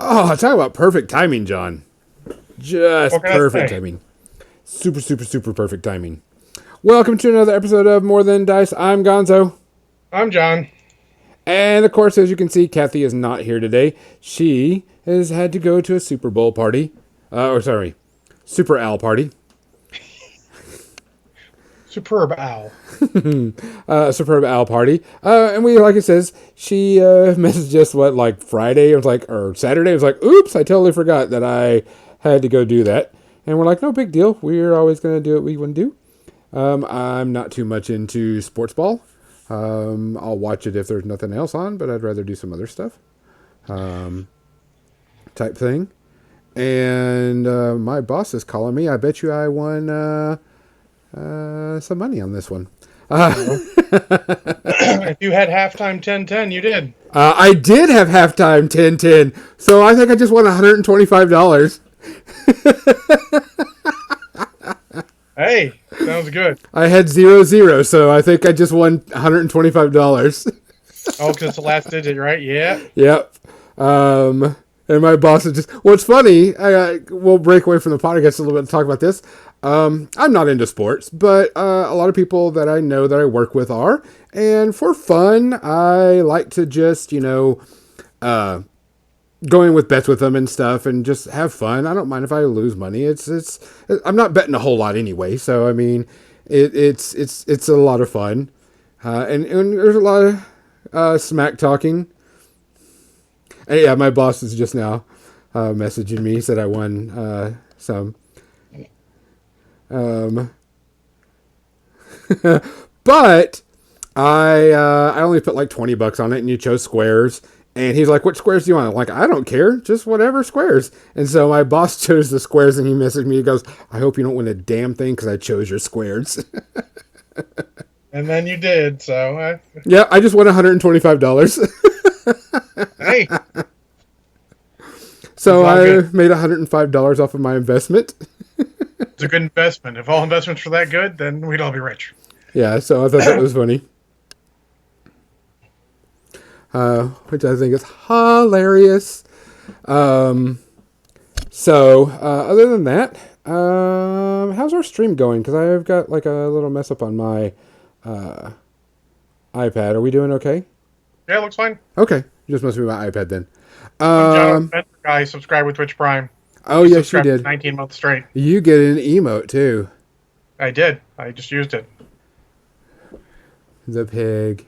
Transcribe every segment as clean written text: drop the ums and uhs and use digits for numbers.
Oh, talk about perfect timing, John. Just What can I perfect say? timing. Super, super, super perfect timing. Welcome to another episode of More Than Dice. I'm Gonzo. I'm John. And of course, as you can see, Kathy is not here today. She has had to go to a Super Bowl party. Super Owl party. Superb owl. Superb Owl party. And we, like it says, she messaged us, Friday? Or Saturday. It was like, oops, I totally forgot that I had to go do that. And we're like, no big deal. We're always going to do what we want to do. I'm not too much into sports ball. I'll watch it if there's nothing else on, but I'd rather do some other stuff. Type thing. And my boss is calling me. I bet you I won some money on this one. If you had halftime 10-10, you did. I did have halftime 10-10, so I think I just won $125. Hey, sounds good. I had 0-0, so I think I just won $125. Oh, because it's the last digit, right? Yeah. Yep. And my boss is just... What's funny, we'll break away from the podcast a little bit to talk about this. I'm not into sports, but a lot of people that I know that I work with are. And for fun, I like to just, go in with bets with them and stuff and just have fun. I don't mind if I lose money. I'm not betting a whole lot anyway. So, I mean, it's a lot of fun. And there's a lot of smack talking. And yeah, my boss is just now messaging me, said I won some. But I only put like $20 on it, and you chose squares. And he's like, "What squares do you want?" I'm like, "I don't care, just whatever squares." And so my boss chose the squares, and he messaged me. He goes, "I hope you don't win a damn thing because I chose your squares." And then you did, so... Yeah, I just won $125. Hey. So I good. made $105 off of my investment. It's a good investment. If all investments were that good, then we'd all be rich. Yeah, so I thought that was funny. Which I think is hilarious. So, other than that, how's our stream going? Because I've got like a little mess up on my iPad. Are we doing okay? Yeah, looks fine. Okay, just must be my iPad then. I'm John Spencer, guy. Subscribe with Twitch Prime. Oh, yes, you Subscribed did. 19 months straight. You get an emote, too. I did. I just used it. The pig.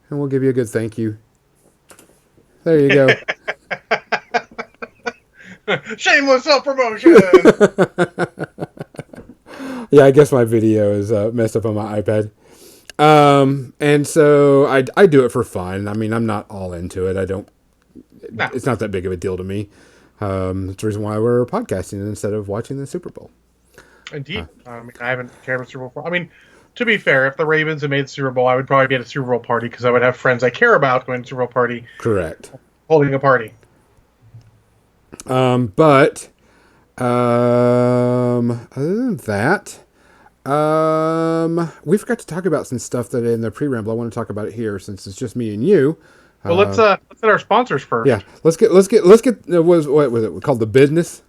And we'll give you a good thank you. There you go. Shameless self-promotion! Yeah, I guess my video is messed up on my iPad. And so I do it for fun. I mean, I'm not all into it. No. It's not that big of a deal to me. It's the reason why we're podcasting instead of watching the Super Bowl. Indeed. I haven't cared about Super Bowl. I mean, to be fair, if the Ravens had made the Super Bowl, I would probably be at a Super Bowl party because I would have friends I care about going to a Super Bowl party. Correct. Holding a party. But other than that, we forgot to talk about some stuff that in the pre-ramble. I want to talk about it here since it's just me and you. Well, let's hit our sponsors first. Yeah, let's get. What was it called? The business.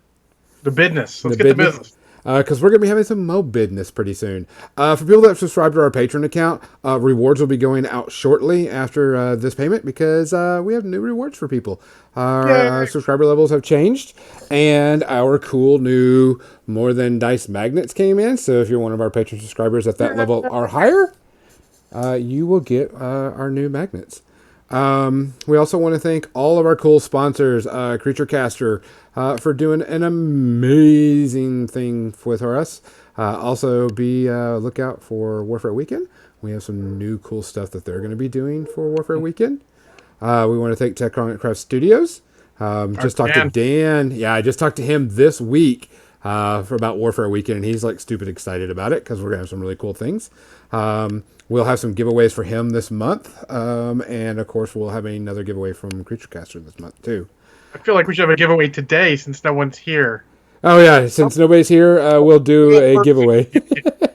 The business. Let's get the business. Because we're going to be having some Mo business pretty soon. For people that subscribe to our Patreon account, rewards will be going out shortly after this payment because we have new rewards for people. Our subscriber levels have changed, and our cool new More Than Dice magnets came in. So if you're one of our Patreon subscribers at that level or higher, you will get our new magnets. We also want to thank all of our cool sponsors, Creature Caster, for doing an amazing thing with us. Also, be lookout for Warfare Weekend. We have some new cool stuff that they're going to be doing for Warfare Weekend. We want to thank Techtronic Craft Studios. Just talked to Dan. Yeah, I just talked to him this week for about Warfare Weekend, and he's like stupid excited about it because we're going to have some really cool things. We'll have some giveaways for him this month. And of course, we'll have another giveaway from Creature Caster this month too. I feel like we should have a giveaway today since no one's here. Oh yeah, since nobody's here, we'll do a giveaway.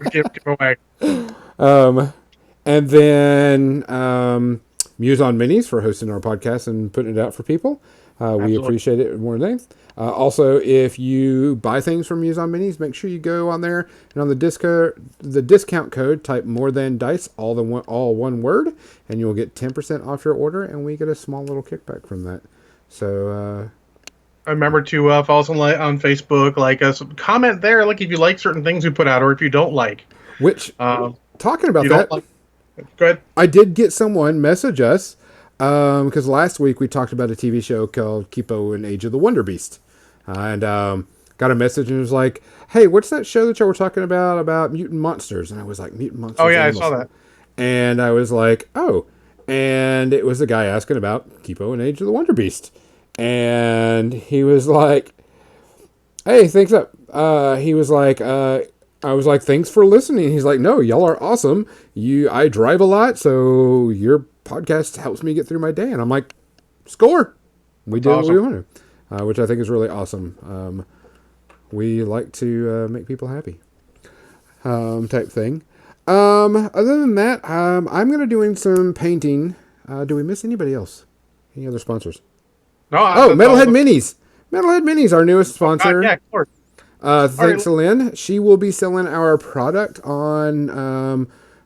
Giveaway. And then Muse on Minis for hosting our podcast and putting it out for people. We Absolutely. appreciate it more than anything. Also, if you buy things from Muson Minis, make sure you go on there and on the discount code, type more than dice, all one word, and you'll get 10% off your order, and we get a small little kickback from that. So, Remember to follow us on Facebook, like us, comment there, like if you like certain things we put out, or if you don't like. which Uh, talking if about you don't that, like, go ahead. I did get someone message us because last week we talked about a TV show called Kipo and Age of the Wonder Beast, and got a message and it was like, "Hey, what's that show that y'all were talking about mutant monsters?" And I was like, "Mutant Oh monsters, yeah, I saw animals," that. and I was like, "Oh," and it was the guy asking about Kipo and Age of the Wonder Beast, and he was like, "Hey, thanks up." He was like, I was like, "Thanks for listening." He's like, "No, y'all are awesome. I drive a lot, so your podcast helps me get through my day." And I'm like, "Score! We That's did what we awesome. wanted," which I think is really awesome. We like to make people happy, type thing. Other than that, I'm gonna doing some painting. Do we miss anybody else? Any other sponsors? No, Oh, that's all. Metalhead Minis. Metalhead Minis, our newest Oh God, sponsor. yeah, of course. All right, Thanks to Lynn. She will be selling our product on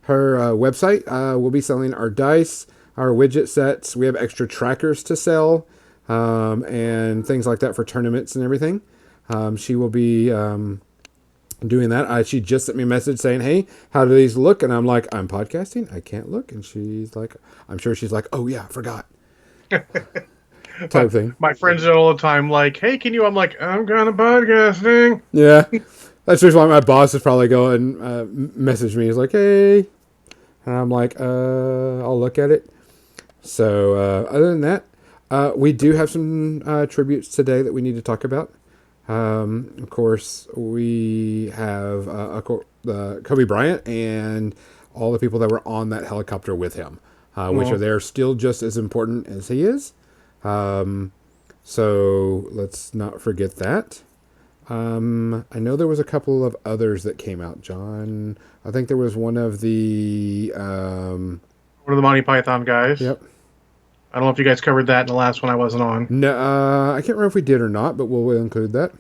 her website. We'll be selling our dice, our widget sets. We have extra trackers to sell and things like that for tournaments and everything. She will be doing that. She just sent me a message saying, "Hey, how do these look?" And I'm like, "I'm podcasting. I can't look." And she's like, I'm sure she's like, "Oh yeah, I forgot." my, Type thing. my friends do it all the time. Like, hey, can you? I'm like, I'm kind of podcasting. Yeah. That's just why my boss is probably going message me. He's like, "Hey," and I'm like, I'll look at it." So other than that, we do have some tributes today that we need to talk about. Of course, we have Kobe Bryant and all the people that were on that helicopter with him, which are Mhm. there still just as important as he is. So let's not forget that. I know there was a couple of others that came out, John. I think there was one of the. One of the Monty Python guys. Yep. I don't know if you guys covered that in the last one I wasn't on. No, I can't remember if we did or not, but we'll include that.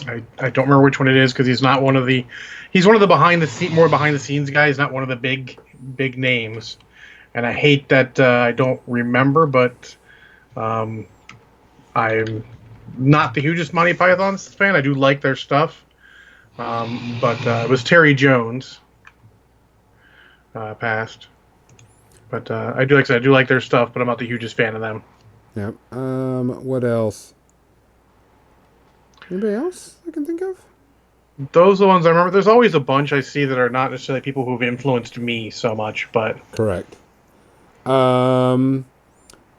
I don't remember which one it is because he's not one of the. He's one of the more behind the scenes guys, not one of the big names. And I hate that I don't remember, but um, I'm not the hugest Monty Python fan. I do like their stuff, but it was Terry Jones passed. But I do like I said, I do like their stuff, but I'm not the hugest fan of them. Yep. What else? Anybody else I can think of? Those are the ones I remember. There's always a bunch I see that are not necessarily people who've influenced me so much, but Correct. Um,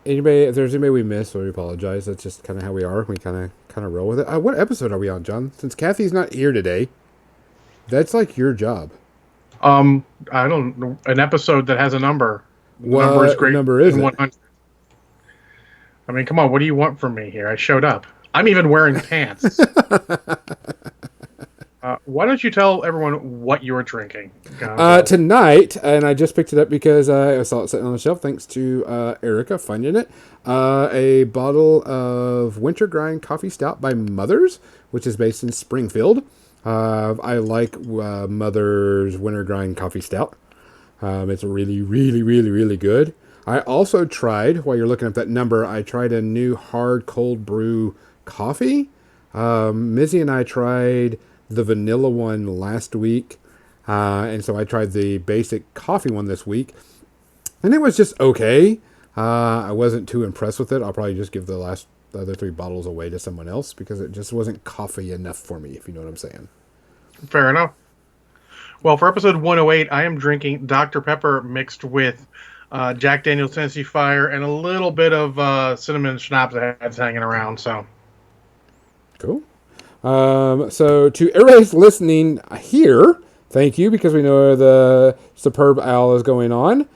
Anybody? If there's anybody we missed, we apologize. That's just kind of how we are. We kind of roll with it. What episode are we on, John? Since Kathy's not here today, that's like your job. I don't know an episode that has a number. The number is What great number is than it? 100. I mean, come on, what do you want from me here? I showed up. I'm even wearing pants. Why don't you tell everyone what you're drinking, Gonzo? Tonight, and I just picked it up because I saw it sitting on the shelf. Thanks to Erica finding it. A bottle of Winter Grind Coffee Stout by Mother's, which is based in Springfield. I like Mother's Winter Grind Coffee Stout. It's really, really, really, really good. I also tried, while you're looking up that number, I tried a new hard cold brew coffee. Mizzy and I tried the vanilla one last week. And so I tried the basic coffee one this week. And it was just okay. I wasn't too impressed with it. I'll probably just give the other 3 bottles away to someone else because it just wasn't coffee enough for me, if you know what I'm saying. Fair enough. Well, for episode 108, I am drinking Dr. Pepper mixed with Jack Daniel's Tennessee Fire and a little bit of cinnamon schnapps I had hanging around. So, Cool. So to everybody listening here, thank you, because we know the superb owl is going on.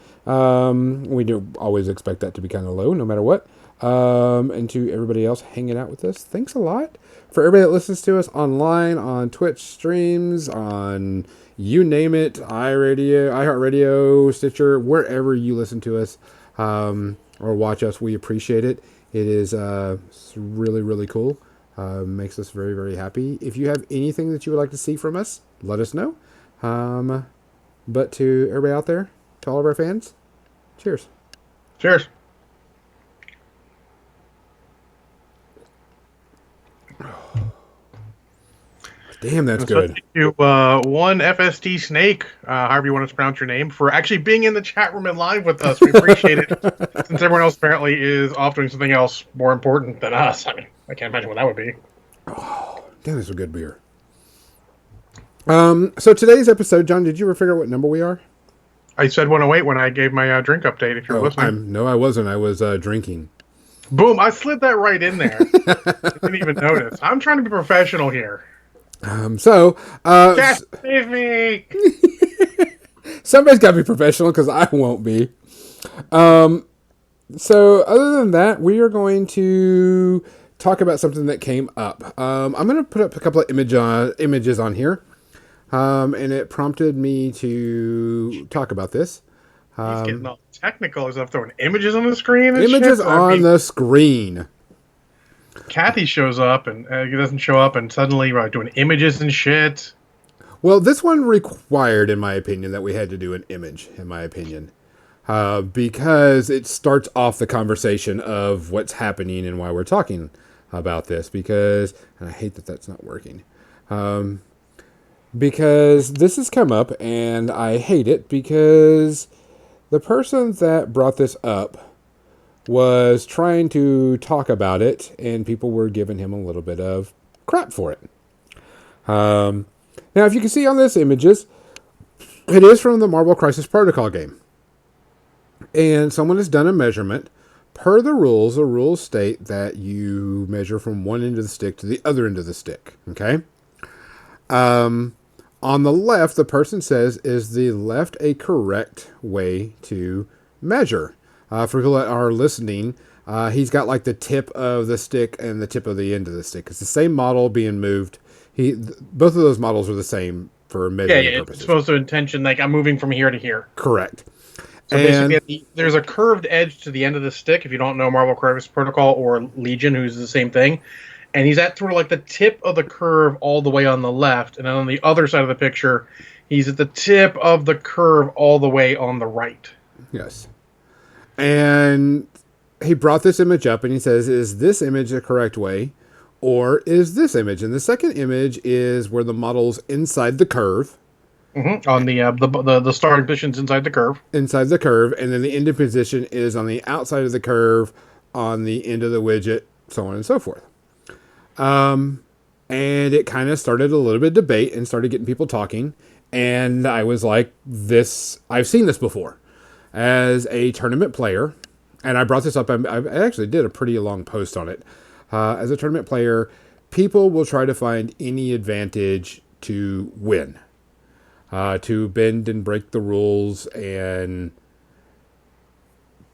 We do always expect that to be kind of low, no matter what. And to everybody else hanging out with us, thanks a lot. For everybody that listens to us online, on Twitch streams, on you name it, iHeartRadio, Stitcher, wherever you listen to us or watch us, we appreciate it. It is it's really, really cool. Makes us very, very happy. If you have anything that you would like to see from us, let us know. But to everybody out there, to all of our fans, cheers. Cheers. Damn, that's And so good. thank you, one FSD Snake, however you want to pronounce your name, for actually being in the chat room and live with us. We appreciate it. Since everyone else apparently is off doing something else more important than us. I mean, I can't imagine what that would be. Damn, this is a good beer. So today's episode, John, did you ever figure out what number we are? I said 108 when I gave my drink update, if you're listening. No, I wasn't. I was drinking. Boom, I slid that right in there. I didn't even notice. I'm trying to be professional here. Cat, save me! Somebody's got to be professional because I won't be. So other than that, we are going to talk about something that came up. I'm going to put up a couple of images on here, and it prompted me to talk about this. He's getting all technical. He's up throwing images on the screen. And Images shit. on the screen. Kathy shows up and he doesn't show up, and suddenly we're doing images and shit. Well, this one required, in my opinion, that we had to do an image, in my opinion. Because it starts off the conversation of what's happening and why we're talking about this. Because, and I hate that that's not working. Because this has come up, and I hate it because the person that brought this up was trying to talk about it, and people were giving him a little bit of crap for it. Now, if you can see on this images, it is from the Marvel Crisis Protocol game. And someone has done a measurement. Per the rules state that you measure from one end of the stick to the other end of the stick. Okay? On the left, the person says, is the left a correct way to measure? For people that are listening, he's got like the tip of the stick and the tip of the end of the stick. It's the same model being moved. Both of those models are the same for measuring purposes. It's supposed to intention like I'm moving from here to here. Correct. So basically, there's a curved edge to the end of the stick. If you don't know Marvel Crisis Protocol or Legion, who's the same thing, and he's at sort of like the tip of the curve all the way on the left, and then on the other side of the picture, he's at the tip of the curve all the way on the right. Yes. And he brought this image up and he says, is this image the correct way? Or is this image? And the second image is where the model's inside the curve. Mm-hmm. On the starting position's inside the curve. Inside the curve. And then the ending position is on the outside of the curve, on the end of the widget, so on and so forth. And it kind of started a little bit of debate and started getting people talking. And I was like, I've seen this before. As a tournament player, and I brought this up, I actually did a pretty long post on it. As a tournament player, people will try to find any advantage to win, to bend and break the rules and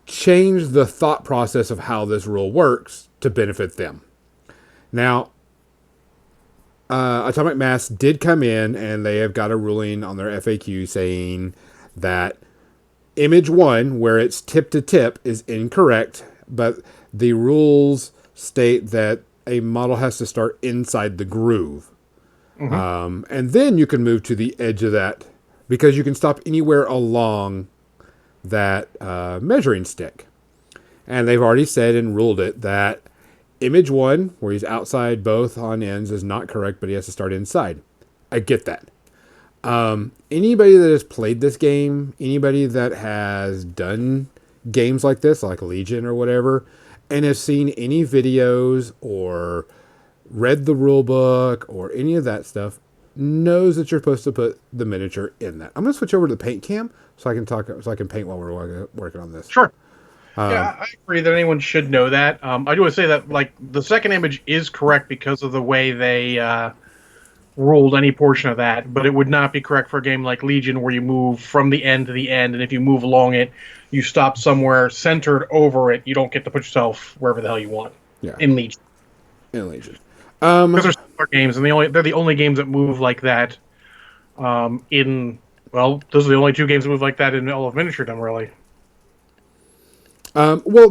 change the thought process of how this rule works to benefit them. Now, Atomic Mass did come in, and they have got a ruling on their FAQ saying that Image 1, where it's tip to tip, is incorrect, but the rules state that a model has to start inside the groove. Mm-hmm. And then you can move to the edge of that, because you can stop anywhere along that measuring stick. And they've already said and ruled it that Image 1, where he's outside both on ends, is not correct, but he has to start inside. I get that. Anybody that has played this game, anybody that has done games like this, like Legion or whatever, and has seen any videos or read the rule book or any of that stuff, knows that you're supposed to put the miniature in that. I'm going to switch over to the paint cam so I can paint while we're working on this. Sure. Yeah, I agree that anyone should know that. I do want to say that like the second image is correct because of the way they ruled any portion of that, but it would not be correct for a game like Legion where you move from the end to the end, and if you move along it, you stop somewhere centered over it. You don't get to put yourself wherever the hell you want. Yeah. In Legion. Because there's other games, and they're the only games that move like that. Those are the only two games that move like that in all of miniaturedom, really. Well,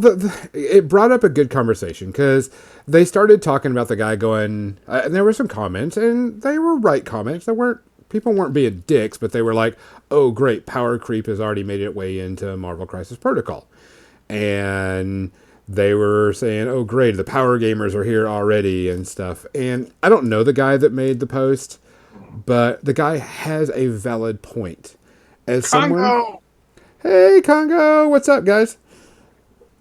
it brought up a good conversation because they started talking about the guy going, and there were some comments, and they were right comments. People weren't being dicks, but they were like, "Oh, great, power creep has already made its way into Marvel Crisis Protocol," and they were saying, "Oh, great, the power gamers are here already and stuff." And I don't know the guy that made the post, but the guy has a valid point. As someone, hey Congo, what's up, guys?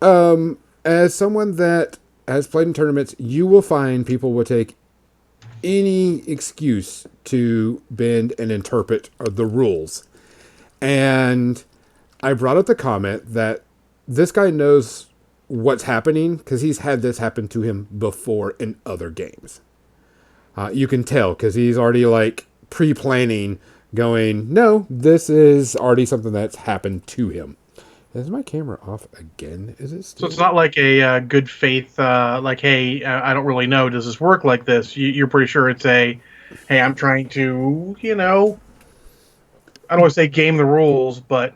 As someone that has played in tournaments, you will find people will take any excuse to bend and interpret the rules. And I brought up the comment that this guy knows what's happening because he's had this happen to him before in other games. You can tell because he's already like pre-planning going, no, this is already something that's happened to him. Is my camera off again? Is it still? So it's not like a good faith, like, hey, I don't really know. Does this work like this? You're pretty sure it's a, hey, I'm trying to, I don't want to say game the rules, but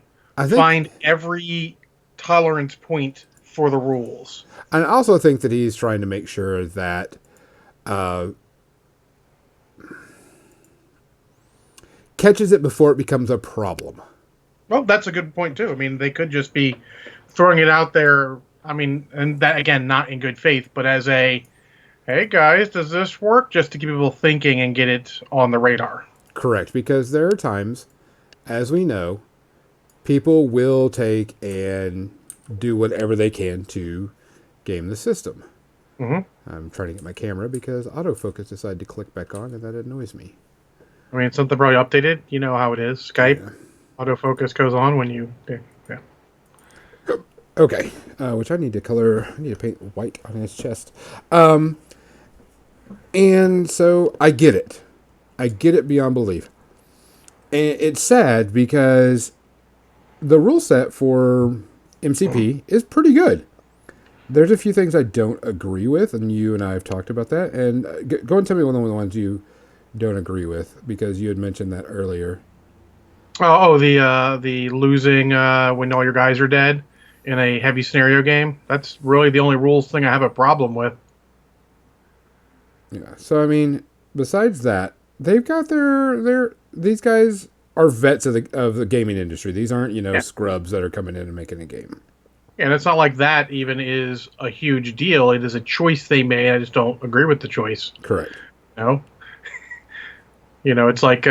find every tolerance point for the rules. And I also think that he's trying to make sure that catches it before it becomes a problem. Well, that's a good point, too. I mean, they could just be throwing it out there. I mean, and that, again, not in good faith, but as a, hey, guys, does this work? Just to keep people thinking and get it on the radar. Correct, because there are times, as we know, people will take and do whatever they can to game the system. Mm-hmm. I'm trying to get my camera because autofocus decided to click back on, and that annoys me. I mean, something probably updated. You know how it is. Skype. Yeah. Autofocus goes on when you... Yeah. Okay. Which I need to paint white on his chest. And so I get it. I get it beyond belief. And it's sad because the rule set for MCP is pretty good. There's a few things I don't agree with, and you and I have talked about that. And go and tell me one of the ones you don't agree with, because you had mentioned that earlier. The losing when all your guys are dead in a heavy scenario game. That's really the only rules thing I have a problem with. Yeah. So I mean, besides that, they've got these guys are vets of the gaming industry. These aren't scrubs that are coming in and making a game. And it's not like that even is a huge deal. It is a choice they made. I just don't agree with the choice. Correct. It's like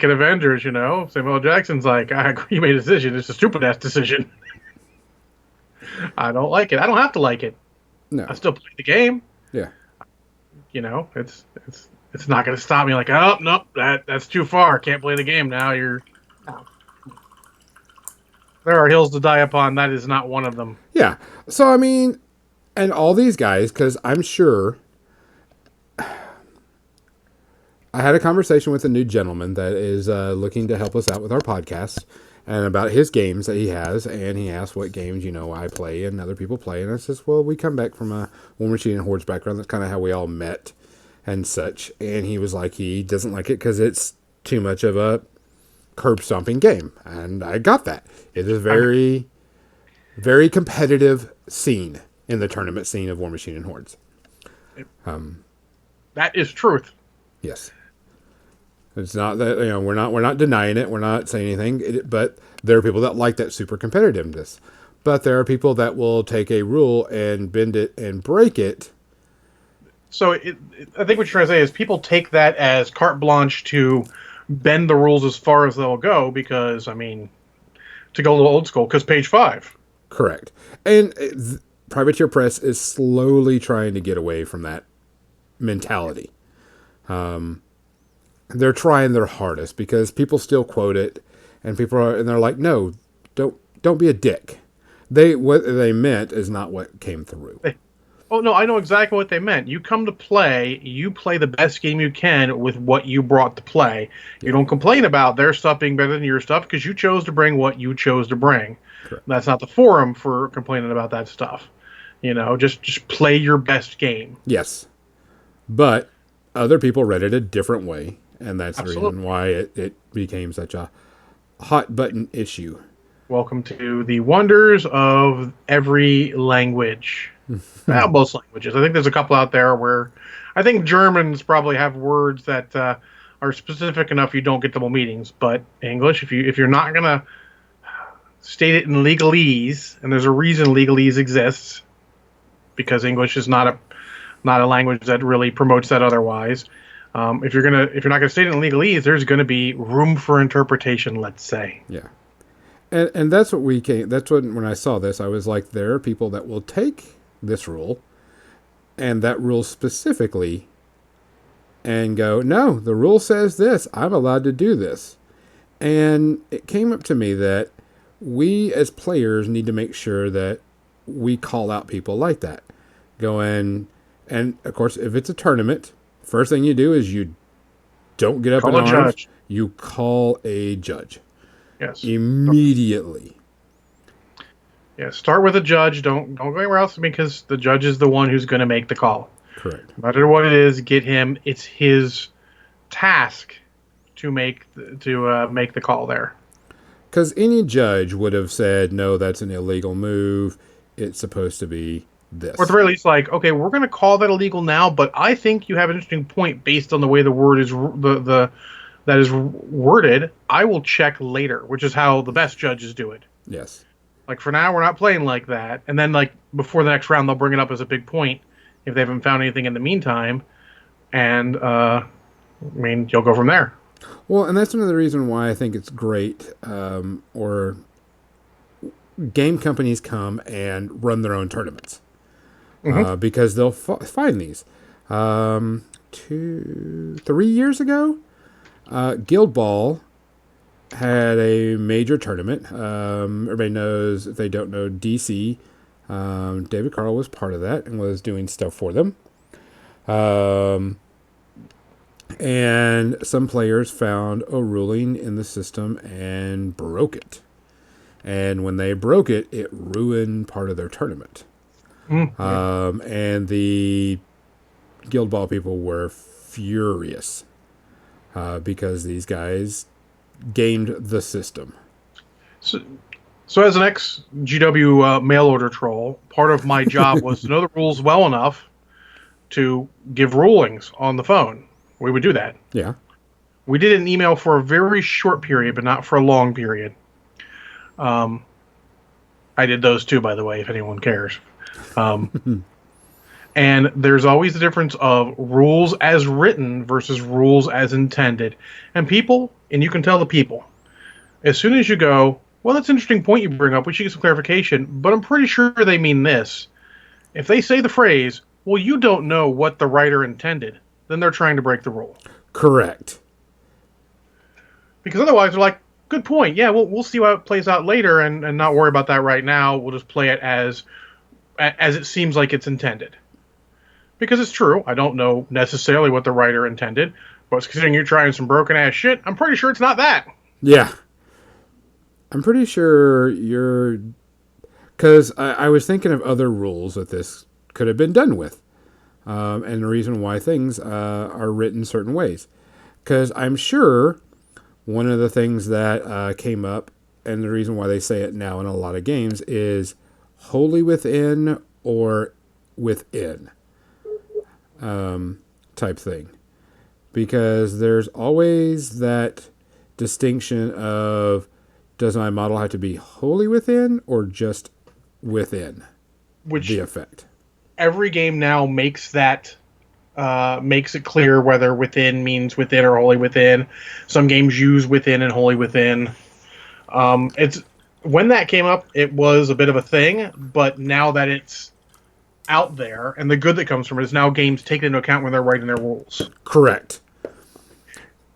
an Avengers, Samuel L. Jackson's like, I agree you made a decision. It's a stupid-ass decision. I don't like it. I don't have to like it. No. I still play the game. Yeah. It's not going to stop me like, oh, nope, that's too far. Can't play the game now. There are hills to die upon. That is not one of them. Yeah. So, I mean, and all these guys, because I'm sure... I had a conversation with a new gentleman that is looking to help us out with our podcast and about his games that he has. And he asked what games, I play and other people play. And I says, well, we come back from a War Machine and Hordes background. That's kind of how we all met and such. And he was like, he doesn't like it because it's too much of a curb stomping game. And I got that. It is a very, very competitive scene in the tournament scene of War Machine and Hordes. That is truth. Yes. It's not that we're not denying it. We're not saying anything. But there are people that like that super competitiveness. But there are people that will take a rule and bend it and break it. So I think what you're trying to say is people take that as carte blanche to bend the rules as far as they'll go because, I mean, to go a little old school, because page 5. Correct. And Privateer Press is slowly trying to get away from that mentality. They're trying their hardest because people still quote it, and they're like, no, don't be a dick. What they meant is not what came through. Oh no, I know exactly what they meant. You come to play, you play the best game you can with what you brought to play. Yeah. You don't complain about their stuff being better than your stuff because you chose to bring what you chose to bring. Correct. That's not the forum for complaining about that stuff. Just play your best game. Yes, but other people read it a different way. And that's Absolutely. The reason why it became such a hot button issue. Welcome to the wonders of every language. Well, most languages. I think there's a couple out there where I think Germans probably have words that are specific enough you don't get double meanings. But English, if you're not gonna state it in legalese, and there's a reason legalese exists, because English is not a language that really promotes that otherwise. If you're not gonna state it in legalese, there's gonna be room for interpretation. Let's say. Yeah. And that's what we came. That's when I saw this, I was like, there are people that will take this rule, and that rule specifically, and go, no, the rule says this. I'm allowed to do this. And it came up to me that we as players need to make sure that we call out people like that. Going, and of course, if it's a tournament, first thing you do is you don't get up in arms. Judge. You call a judge. Yes. Immediately. Yeah, start with a judge. Don't go anywhere else, because the judge is the one who's going to make the call. Correct. No matter what it is, get him. It's his task to make the call there. Because any judge would have said, no, that's an illegal move. It's supposed to be this. Or at the very least, like, okay, we're going to call that illegal now, but I think you have an interesting point based on the way the word is that is worded. I will check later, which is how the best judges do it. Yes. Like, for now, we're not playing like that. And then, like, before the next round, they'll bring it up as a big point if they haven't found anything in the meantime. And, you'll go from there. Well, and that's another reason why I think it's great, or game companies come and run their own tournaments. Because they'll find these. 3 years ago, Guild Ball had a major tournament. Everybody knows, if they don't know, DC. David Carl was part of that and was doing stuff for them. And some players found a ruling in the system and broke it. And when they broke it, it ruined part of their tournament. And the Guild Ball people were furious. Because these guys gamed the system. So as an ex-GW mail order troll, part of my job was to know the rules well enough to give rulings on the phone. We would do that. Yeah. We did an email for a very short period, but not for a long period. I did those too, by the way, if anyone cares. And there's always the difference of rules as written versus rules as intended. And you can tell the people, as soon as you go, well, that's an interesting point you bring up, we should get some clarification, but I'm pretty sure they mean this. If they say the phrase, well, you don't know what the writer intended, then they're trying to break the rule. Correct. Because otherwise they're like, good point. Yeah, we'll see how it plays out later and not worry about that right now. We'll just play it as it seems like it's intended. Because it's true, I don't know necessarily what the writer intended, but considering you're trying some broken-ass shit, I'm pretty sure it's not that. Yeah. I'm pretty sure because I was thinking of other rules that this could have been done with. And the reason why things are written certain ways. Because I'm sure one of the things that came up, and the reason why they say it now in a lot of games, is wholly within or within. Type thing, because there's always that distinction of, does my model have to be wholly within or just within the effect? Every game now makes it clear whether within means within or wholly within. Some games use within and wholly within. When that came up, it was a bit of a thing, but now that it's out there, and the good that comes from it is now games take it into account when they're writing their rules. Correct.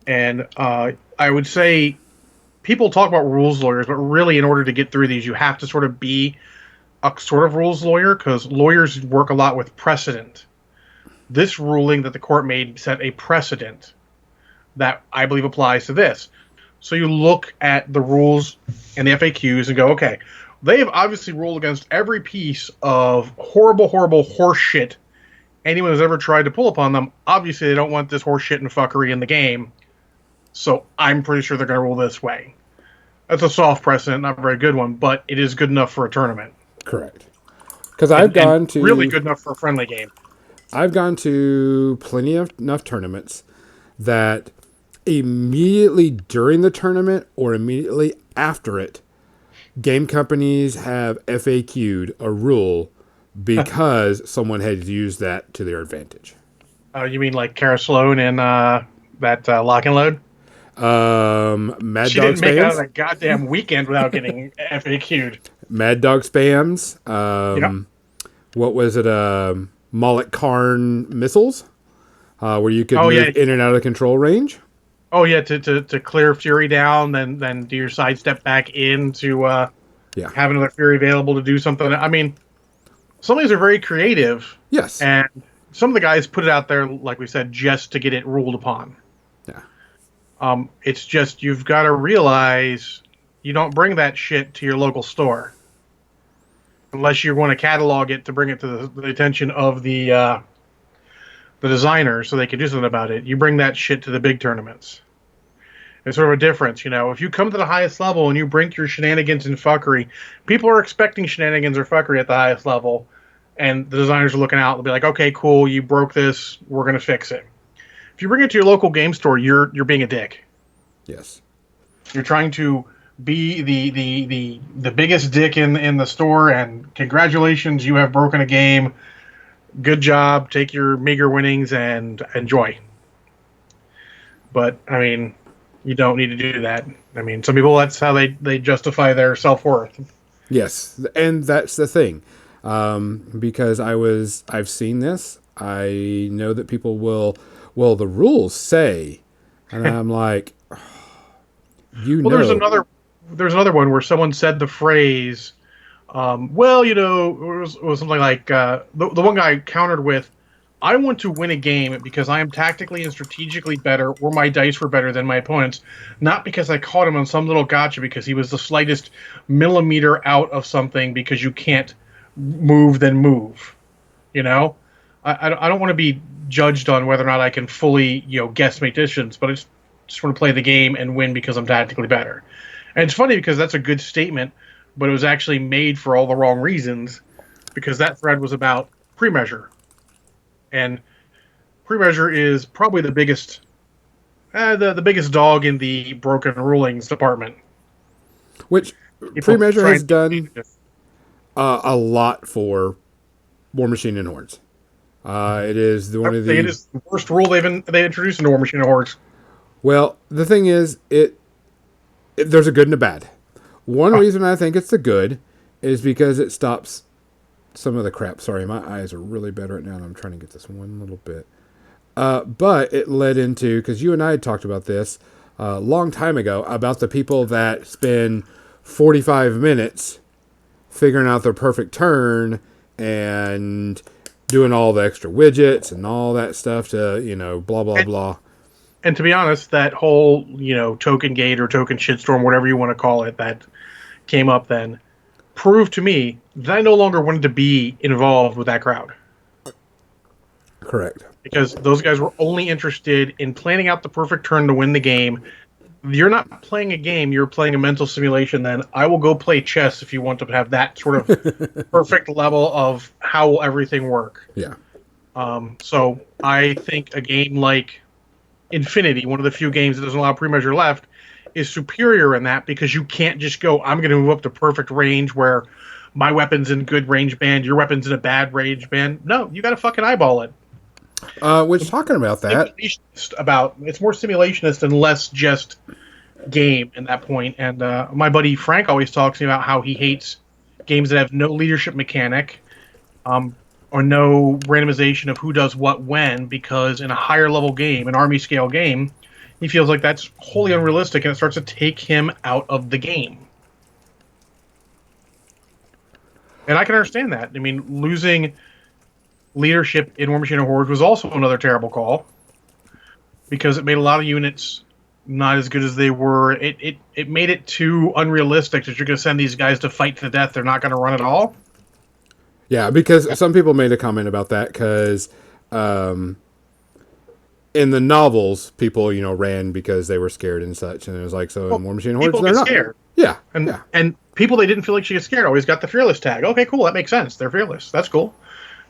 And I would say people talk about rules lawyers, but really in order to get through these, you have to sort of be a sort of rules lawyer, because lawyers work a lot with precedent. This ruling that the court made set a precedent that I believe applies to this. So you look at the rules and the FAQs and go, okay, they have obviously ruled against every piece of horrible, horrible horse shit anyone has ever tried to pull upon them. Obviously, they don't want this horse shit and fuckery in the game. So I'm pretty sure they're going to rule this way. That's a soft precedent, not a very good one, but it is good enough for a tournament. Correct. Because I've And gone really to good enough for a friendly game. I've gone to plenty of enough tournaments that immediately during the tournament or immediately after it, game companies have FAQ'd a rule because someone had used that to their advantage. You mean like Kara Sloan and that Lock and Load? Mad She Dog didn't make it out of spams, that goddamn weekend without getting FAQ'd. Mad Dog spams. Yep. What was it? Moloch Karn missiles, where you could Oh move yeah. in and out of control range. Oh yeah. To clear Fury down, then do your sidestep back in to Yeah. have another Fury available to do something. I mean, some of these are very creative, Yes. and some of the guys put it out there, like we said, just to get it ruled upon. Yeah. It's just you've got to realize you don't bring that shit to your local store unless you want to catalog it to bring it to the attention of the designer so they can do something about it. You bring that shit to the big tournaments. There's sort of a difference, you know. If you come to the highest level and you bring your shenanigans and fuckery, people are expecting shenanigans or fuckery at the highest level, and the designers are looking out. They'll be like, "Okay, cool, you broke this. We're gonna fix it." If you bring it to your local game store, you're being a dick. Yes. You're trying to be the biggest dick in the store, and congratulations, you have broken a game. Good job. Take your meager winnings and enjoy. But I mean, you don't need to do that. I mean, some people, that's how they justify their self-worth. Yes, and that's the thing, because I've seen this. I know that people will. Well, the rules say, and I'm like, Well, there's another one where someone said the phrase, well, you know, it was something like the one guy countered with, "I want to win a game because I am tactically and strategically better, or my dice were better than my opponents, not because I caught him on some little gotcha because he was the slightest millimeter out of something because you can't move then move." You know, I don't want to be judged on whether or not I can fully, you know, guess my distance, but I just want to play the game and win because I'm tactically better. And it's funny because that's a good statement, but it was actually made for all the wrong reasons because that thread was about pre-measure. And pre-measure is probably the biggest the biggest dog in the broken rulings department. which People pre-measure try has and done a lot for War Machine and Hordes. It is I one would of say it the is the worst rule they introduced in War Machine and Hordes. well. The thing is, there's a good and a bad. One reason I think it's the good is because it stops some of the crap. Sorry, my eyes are really bad right now, and I'm trying to get this one little bit. But it led into, because you and I had talked about this a long time ago, about the people that spend 45 minutes figuring out their perfect turn and doing all the extra widgets and all that stuff to, blah, blah, blah. And to be honest, that whole, you know, token gate or token shitstorm, whatever you want to call it, that came up then, proved to me that I no longer wanted to be involved with that crowd. Correct. Because those guys were only interested in planning out the perfect turn to win the game. You're not playing a game, you're playing a mental simulation. Then I will go play chess if you want to have that sort of perfect level of how will everything work. Yeah. So I think a game like Infinity, one of the few games that doesn't allow pre-measure left, is superior in that because you can't just go, I'm going to move up to perfect range where my weapon's in good range band, your weapon's in a bad range band. No, you got to fucking eyeball it. Which, talking about that, It's more simulationist and less just game at that point. And my buddy Frank always talks to me about how he hates games that have no leadership mechanic, or no randomization of who does what when, because in a higher level game, an army scale game, he feels like that's wholly unrealistic and it starts to take him out of the game. And I can understand that. I mean, losing leadership in War Machine and Horde was also another terrible call because it made a lot of units not as good as they were. It made it too unrealistic that you're going to send these guys to fight to the death. They're not going to run at all. yeah, because some people made a comment about that because in the novels, people ran because they were scared and such, and it was like so in War Machine Hordes people they're get not. scared. Yeah, And people they didn't feel like should get scared always got the fearless tag. Okay, cool, that makes sense. They're fearless. That's cool.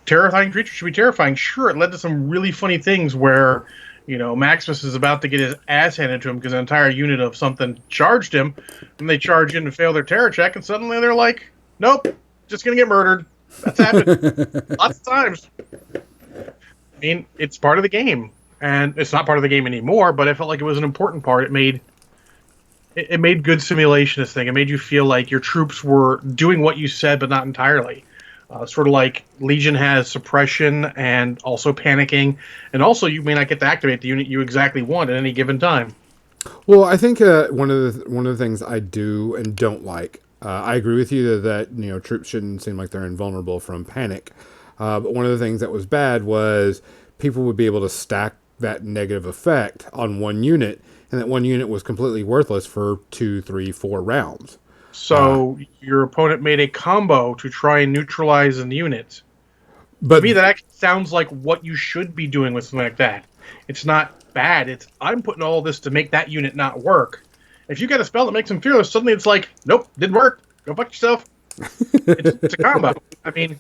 Terrifying creatures should be terrifying. Sure, it led to some really funny things where, Maximus is about to get his ass handed to him because an entire unit of something charged him, and they charge in and fail their terror check, and suddenly they're like, nope, just gonna get murdered. That's happened lots of times. I mean, it's part of the game, and it's not part of the game anymore. But I felt like it was an important part. It made good simulation. This thing. It made you feel like your troops were doing what you said, but not entirely. Sort of like Legion has suppression and also panicking, and also you may not get to activate the unit you exactly want at any given time. Well, I think one of the things I do and don't like. I agree with you that troops shouldn't seem like they're invulnerable from panic. But one of the things that was bad was people would be able to stack that negative effect on one unit, and that one unit was completely worthless for 2, 3, 4 rounds. So your opponent made a combo to try and neutralize an unit. But to me, that actually sounds like what you should be doing with something like that. It's not bad. It's I'm putting all this to make that unit not work. If you get a spell that makes them fearless, suddenly it's like, nope, didn't work. Go fuck yourself. It's a combo. I mean,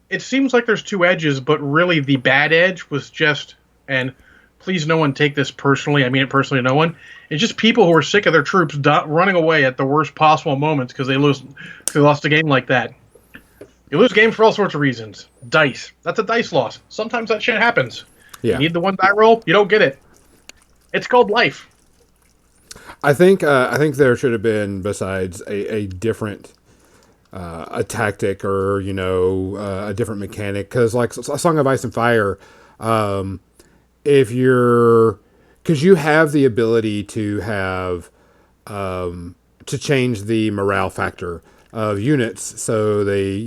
it seems like there's two edges, but really the bad edge was just, and please no one take this personally, I mean it personally, no one, it's just people who are sick of their troops running away at the worst possible moments because they lost a game like that. You lose games for all sorts of reasons. Dice. That's a dice loss. Sometimes that shit happens. Yeah. You need the one die roll, you don't get it. It's called life. I think there should have been, besides a different a tactic or a different mechanic, because like a Song of Ice and Fire, if you're, because you have the ability to have to change the morale factor of units so they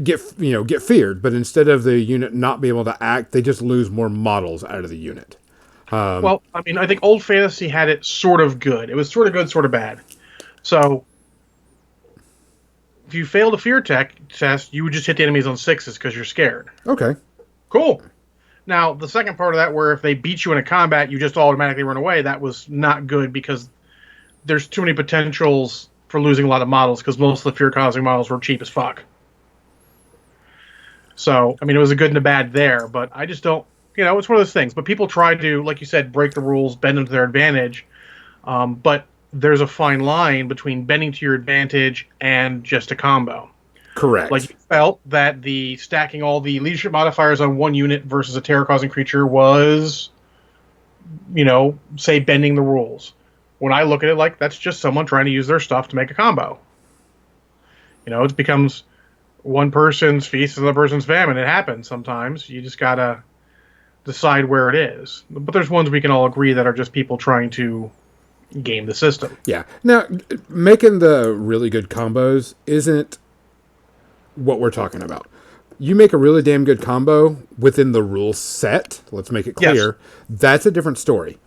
get feared, but instead of the unit not being able to act, they just lose more models out of the unit. Well, I mean, I think Old Fantasy had it sort of good. It was sort of good, sort of bad. So, if you failed a fear test, you would just hit the enemies on 6s because you're scared. Okay. Cool. Now, the second part of that, where if they beat you in a combat, you just automatically run away, that was not good because there's too many potentials for losing a lot of models because most of the fear-causing models were cheap as fuck. So, I mean, it was a good and a bad there, but I just don't... it's one of those things. But people try to, like you said, break the rules, bend them to their advantage. But there's a fine line between bending to your advantage and just a combo. Correct. Like you felt that the stacking all the leadership modifiers on one unit versus a terror-causing creature was, say, bending the rules. When I look at it like that's just someone trying to use their stuff to make a combo. It becomes one person's feast and another person's famine. It happens sometimes. You just gotta decide where it is. But there's ones we can all agree that are just people trying to game the system. Yeah. Now, making the really good combos isn't what we're talking about. You make a really damn good combo within the rule set, let's make it clear, that's a different story.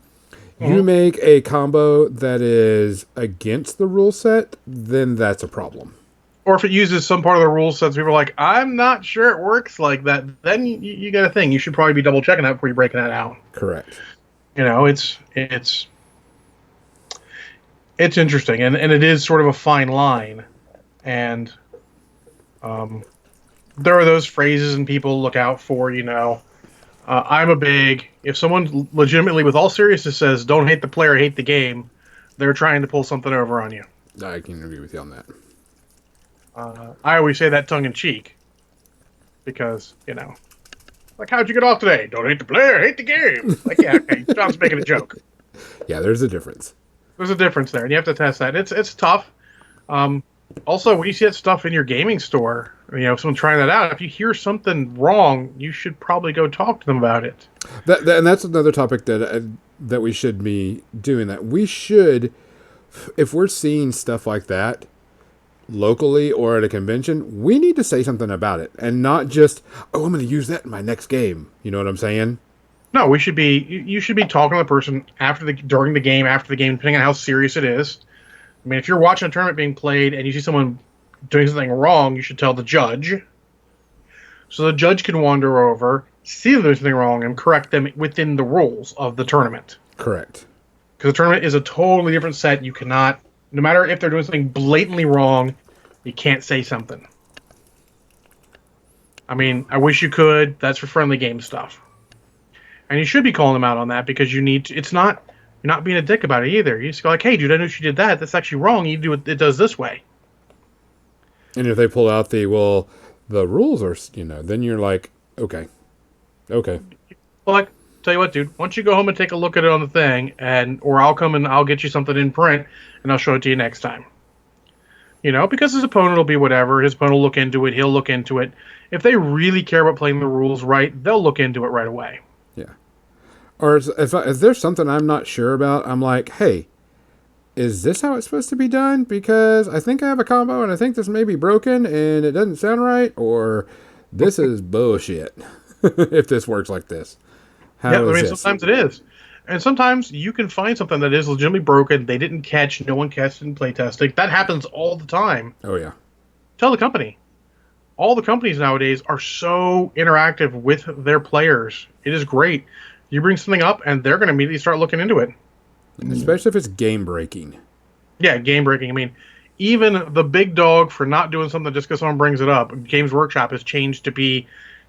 Mm-hmm. You make a combo that is against the rule set, then that's a problem. Or if it uses some part of the rule sets, people are like, I'm not sure it works like that, then you get a thing. You should probably be double checking that before you're breaking that out. Correct. It's interesting, and it is sort of a fine line. And there are those phrases and people look out for, if someone legitimately, with all seriousness, says, don't hate the player, hate the game, they're trying to pull something over on you. I can agree with you on that. I always say that tongue-in-cheek, because, like, how'd you get off today? Don't hate the player, hate the game. Like, yeah, okay, John's making a joke. Yeah, there's a difference. There's a difference there, and you have to test that. It's tough. Also, when you see that stuff in your gaming store, if someone's trying that out, if you hear something wrong, you should probably go talk to them about it. And that's another topic that we should be doing. That we should, if we're seeing stuff like that locally or at a convention, we need to say something about it, and not just, I'm going to use that in my next game. You know what I'm saying? No, you should be talking to the person during the game, after the game, depending on how serious it is. I mean, if you're watching a tournament being played and you see someone doing something wrong, you should tell the judge. So the judge can wander over, see them doing something wrong and correct them within the rules of the tournament. Correct. Because the tournament is a totally different set. You cannot, no matter if they're doing something blatantly wrong, you can't say something. I mean, I wish you could. That's for friendly game stuff. And you should be calling them out on that because you need to. It's not, you're not being a dick about it either. You just go like, hey, dude, I know you did that. That's actually wrong. You do it does this way. And if they pull out the rules are, then you're like, okay. Well, like, tell you what, dude, why don't you go home and take a look at it on the thing, or I'll come and I'll get you something in print and I'll show it to you next time. Because his opponent will be whatever. His opponent will look into it. He'll look into it. If they really care about playing the rules right, they'll look into it right away. Yeah. Or if there's something I'm not sure about, I'm like, hey, is this how it's supposed to be done? Because I think I have a combo and I think this may be broken and it doesn't sound right, or this is bullshit if this works like this. Sometimes it is. And sometimes you can find something that is legitimately broken. They didn't catch. No one catched in playtesting. That happens all the time. Oh, yeah. Tell the company. All the companies nowadays are so interactive with their players. It is great. You bring something up, and they're going to immediately start looking into it. Especially if it's game breaking. Yeah, game breaking. I mean, even the big dog for not doing something just because someone brings it up, Games Workshop has changed to be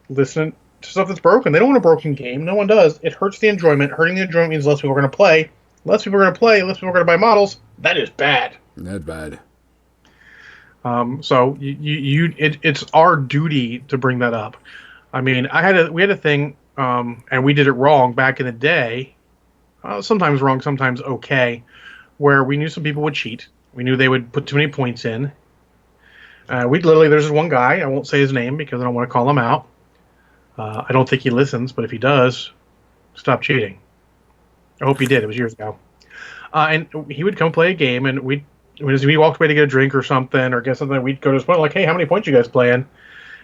listen to stuff that's broken. They don't want a broken game. No one does. It hurts the enjoyment. Hurting the enjoyment means less people are going to play. Less people are going to play. Less people are going to buy models. That is bad. That's bad. So it's our duty to bring that up. I mean, we had a thing, and we did it wrong back in the day. Sometimes wrong, sometimes okay, where we knew some people would cheat. We knew they would put too many points in. There's this one guy, I won't say his name because I don't want to call him out. I don't think he listens, but if he does, stop cheating. I hope he did. It was years ago. And he would come play a game, and when we walked away to get a drink or something, or get something, we'd go to his point like, hey, how many points you guys playing?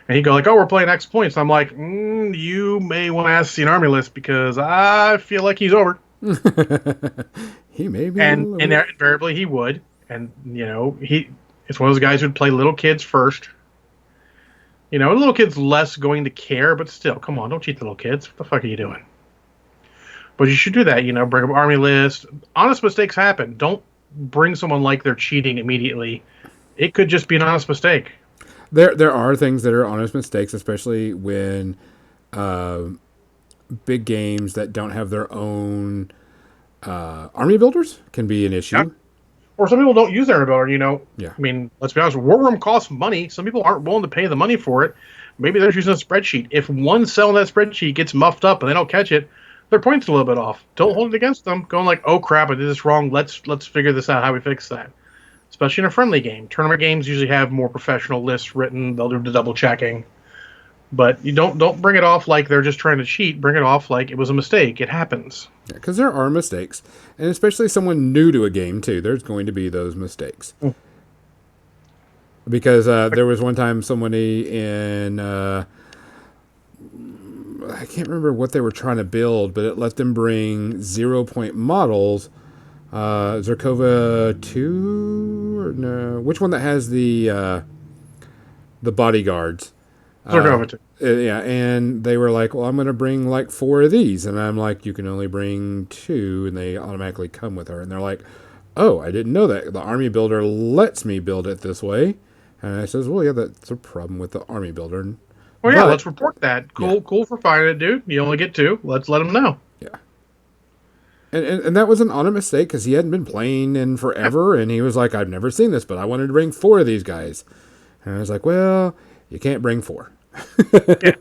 And he'd go like, oh, we're playing X points. I'm like, you may want to ask the army list because I feel like he's over. He may be. And invariably he would. And, it's one of those guys who'd play little kids first. Little kids less going to care, but still, come on, don't cheat the little kids. What the fuck are you doing? But you should do that, bring up army list. Honest mistakes happen. Don't bring someone like they're cheating immediately. It could just be an honest mistake. There are things that are honest mistakes, especially when big games that don't have their own army builders can be an issue. Yeah. Or some people don't use their army builder, Yeah. I mean, let's be honest, War Room costs money. Some people aren't willing to pay the money for it. Maybe they're using a spreadsheet. If one cell in that spreadsheet gets muffed up and they don't catch it, their point's a little bit off. Don't hold it against them. Going like, oh crap, I did this wrong. Let's figure this out, how we fix that. Especially in a friendly game. Tournament games usually have more professional lists written. They'll do the double checking. But you don't bring it off like they're just trying to cheat. Bring it off like it was a mistake. It happens. Yeah, because there are mistakes. And especially someone new to a game, too. There's going to be those mistakes. Because there was one time somebody in... I can't remember what they were trying to build, but it let them bring 0-point models. Zerkova 2? Or no? Which one that has the bodyguards? Zerkova 2. Yeah, and they were like, well, I'm going to bring like 4 of these. And I'm like, you can only bring 2, and they automatically come with her. And they're like, oh, I didn't know that. The army builder lets me build it this way. And I says, well, yeah, that's a problem with the army builder. Well, yeah, let's report that. Cool for finding it, dude. You only get 2. Let's let them know. Yeah. And that was an honest mistake because he hadn't been playing in forever. And he was like, I've never seen this, but I wanted to bring 4 of these guys. And I was like, well, you can't bring 4. Yeah.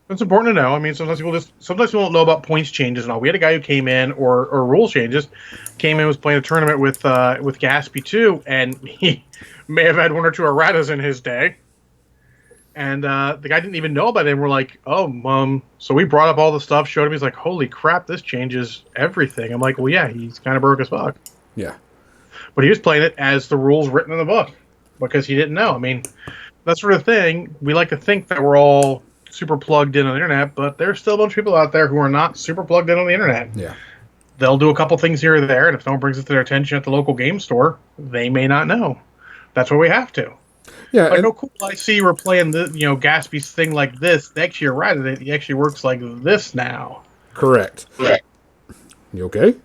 It's important to know. I mean, sometimes people don't know about points changes and all. We had a guy who came in or rule changes, was playing a tournament with Gaspy too, and he may have had 1 or 2 erratas in his day. And the guy didn't even know about it. And we're like, oh, so we brought up all the stuff, showed him. He's like, holy crap, this changes everything. I'm like, well, yeah, he's kind of broke as fuck. Yeah. But he was playing it as the rules written in the book because he didn't know. I mean, that sort of thing, we like to think that we're all super plugged in on the internet, but there's still a bunch of people out there who are not super plugged in on the internet. Yeah. They'll do a couple things here or there, and if someone brings it to their attention at the local game store, they may not know. That's what we have to. Yeah, Like, and oh, cool! I see we're playing the Gatsby's thing like this. Actually, you're right. It actually works like this now. correct. Right. You okay?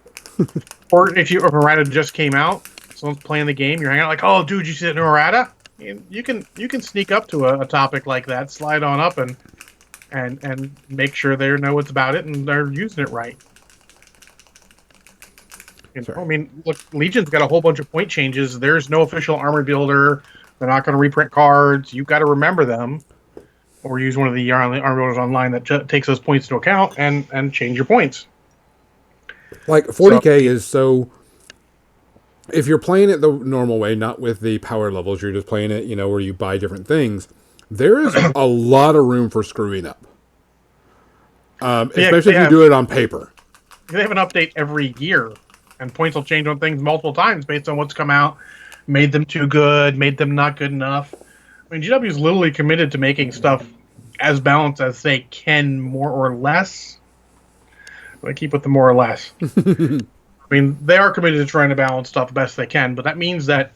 Or if errata just came out, someone's playing the game, you're hanging out like, oh, dude, you see that new errata? You can sneak up to a topic like that, slide on up, and make sure they know what's about it and they're using it right. Sorry. I mean, look, Legion's got a whole bunch of point changes. There's no official armor builder. They're not going to reprint cards. You've got to remember them, or use one of the armor builders online that takes those points into account and change your points. Like So 40k is so. If you're playing it the normal way, not with the power levels, you're just playing it, where you buy different things. There is a lot of room for screwing up, especially if you do it on paper. they have an update every year, and points will change on things multiple times based on what's come out, made them too good, made them not good enough. I mean, GW is literally committed to making stuff as balanced as they can, more or less. I keep with the more or less. I mean, they are committed to trying to balance stuff the best they can, but that means that,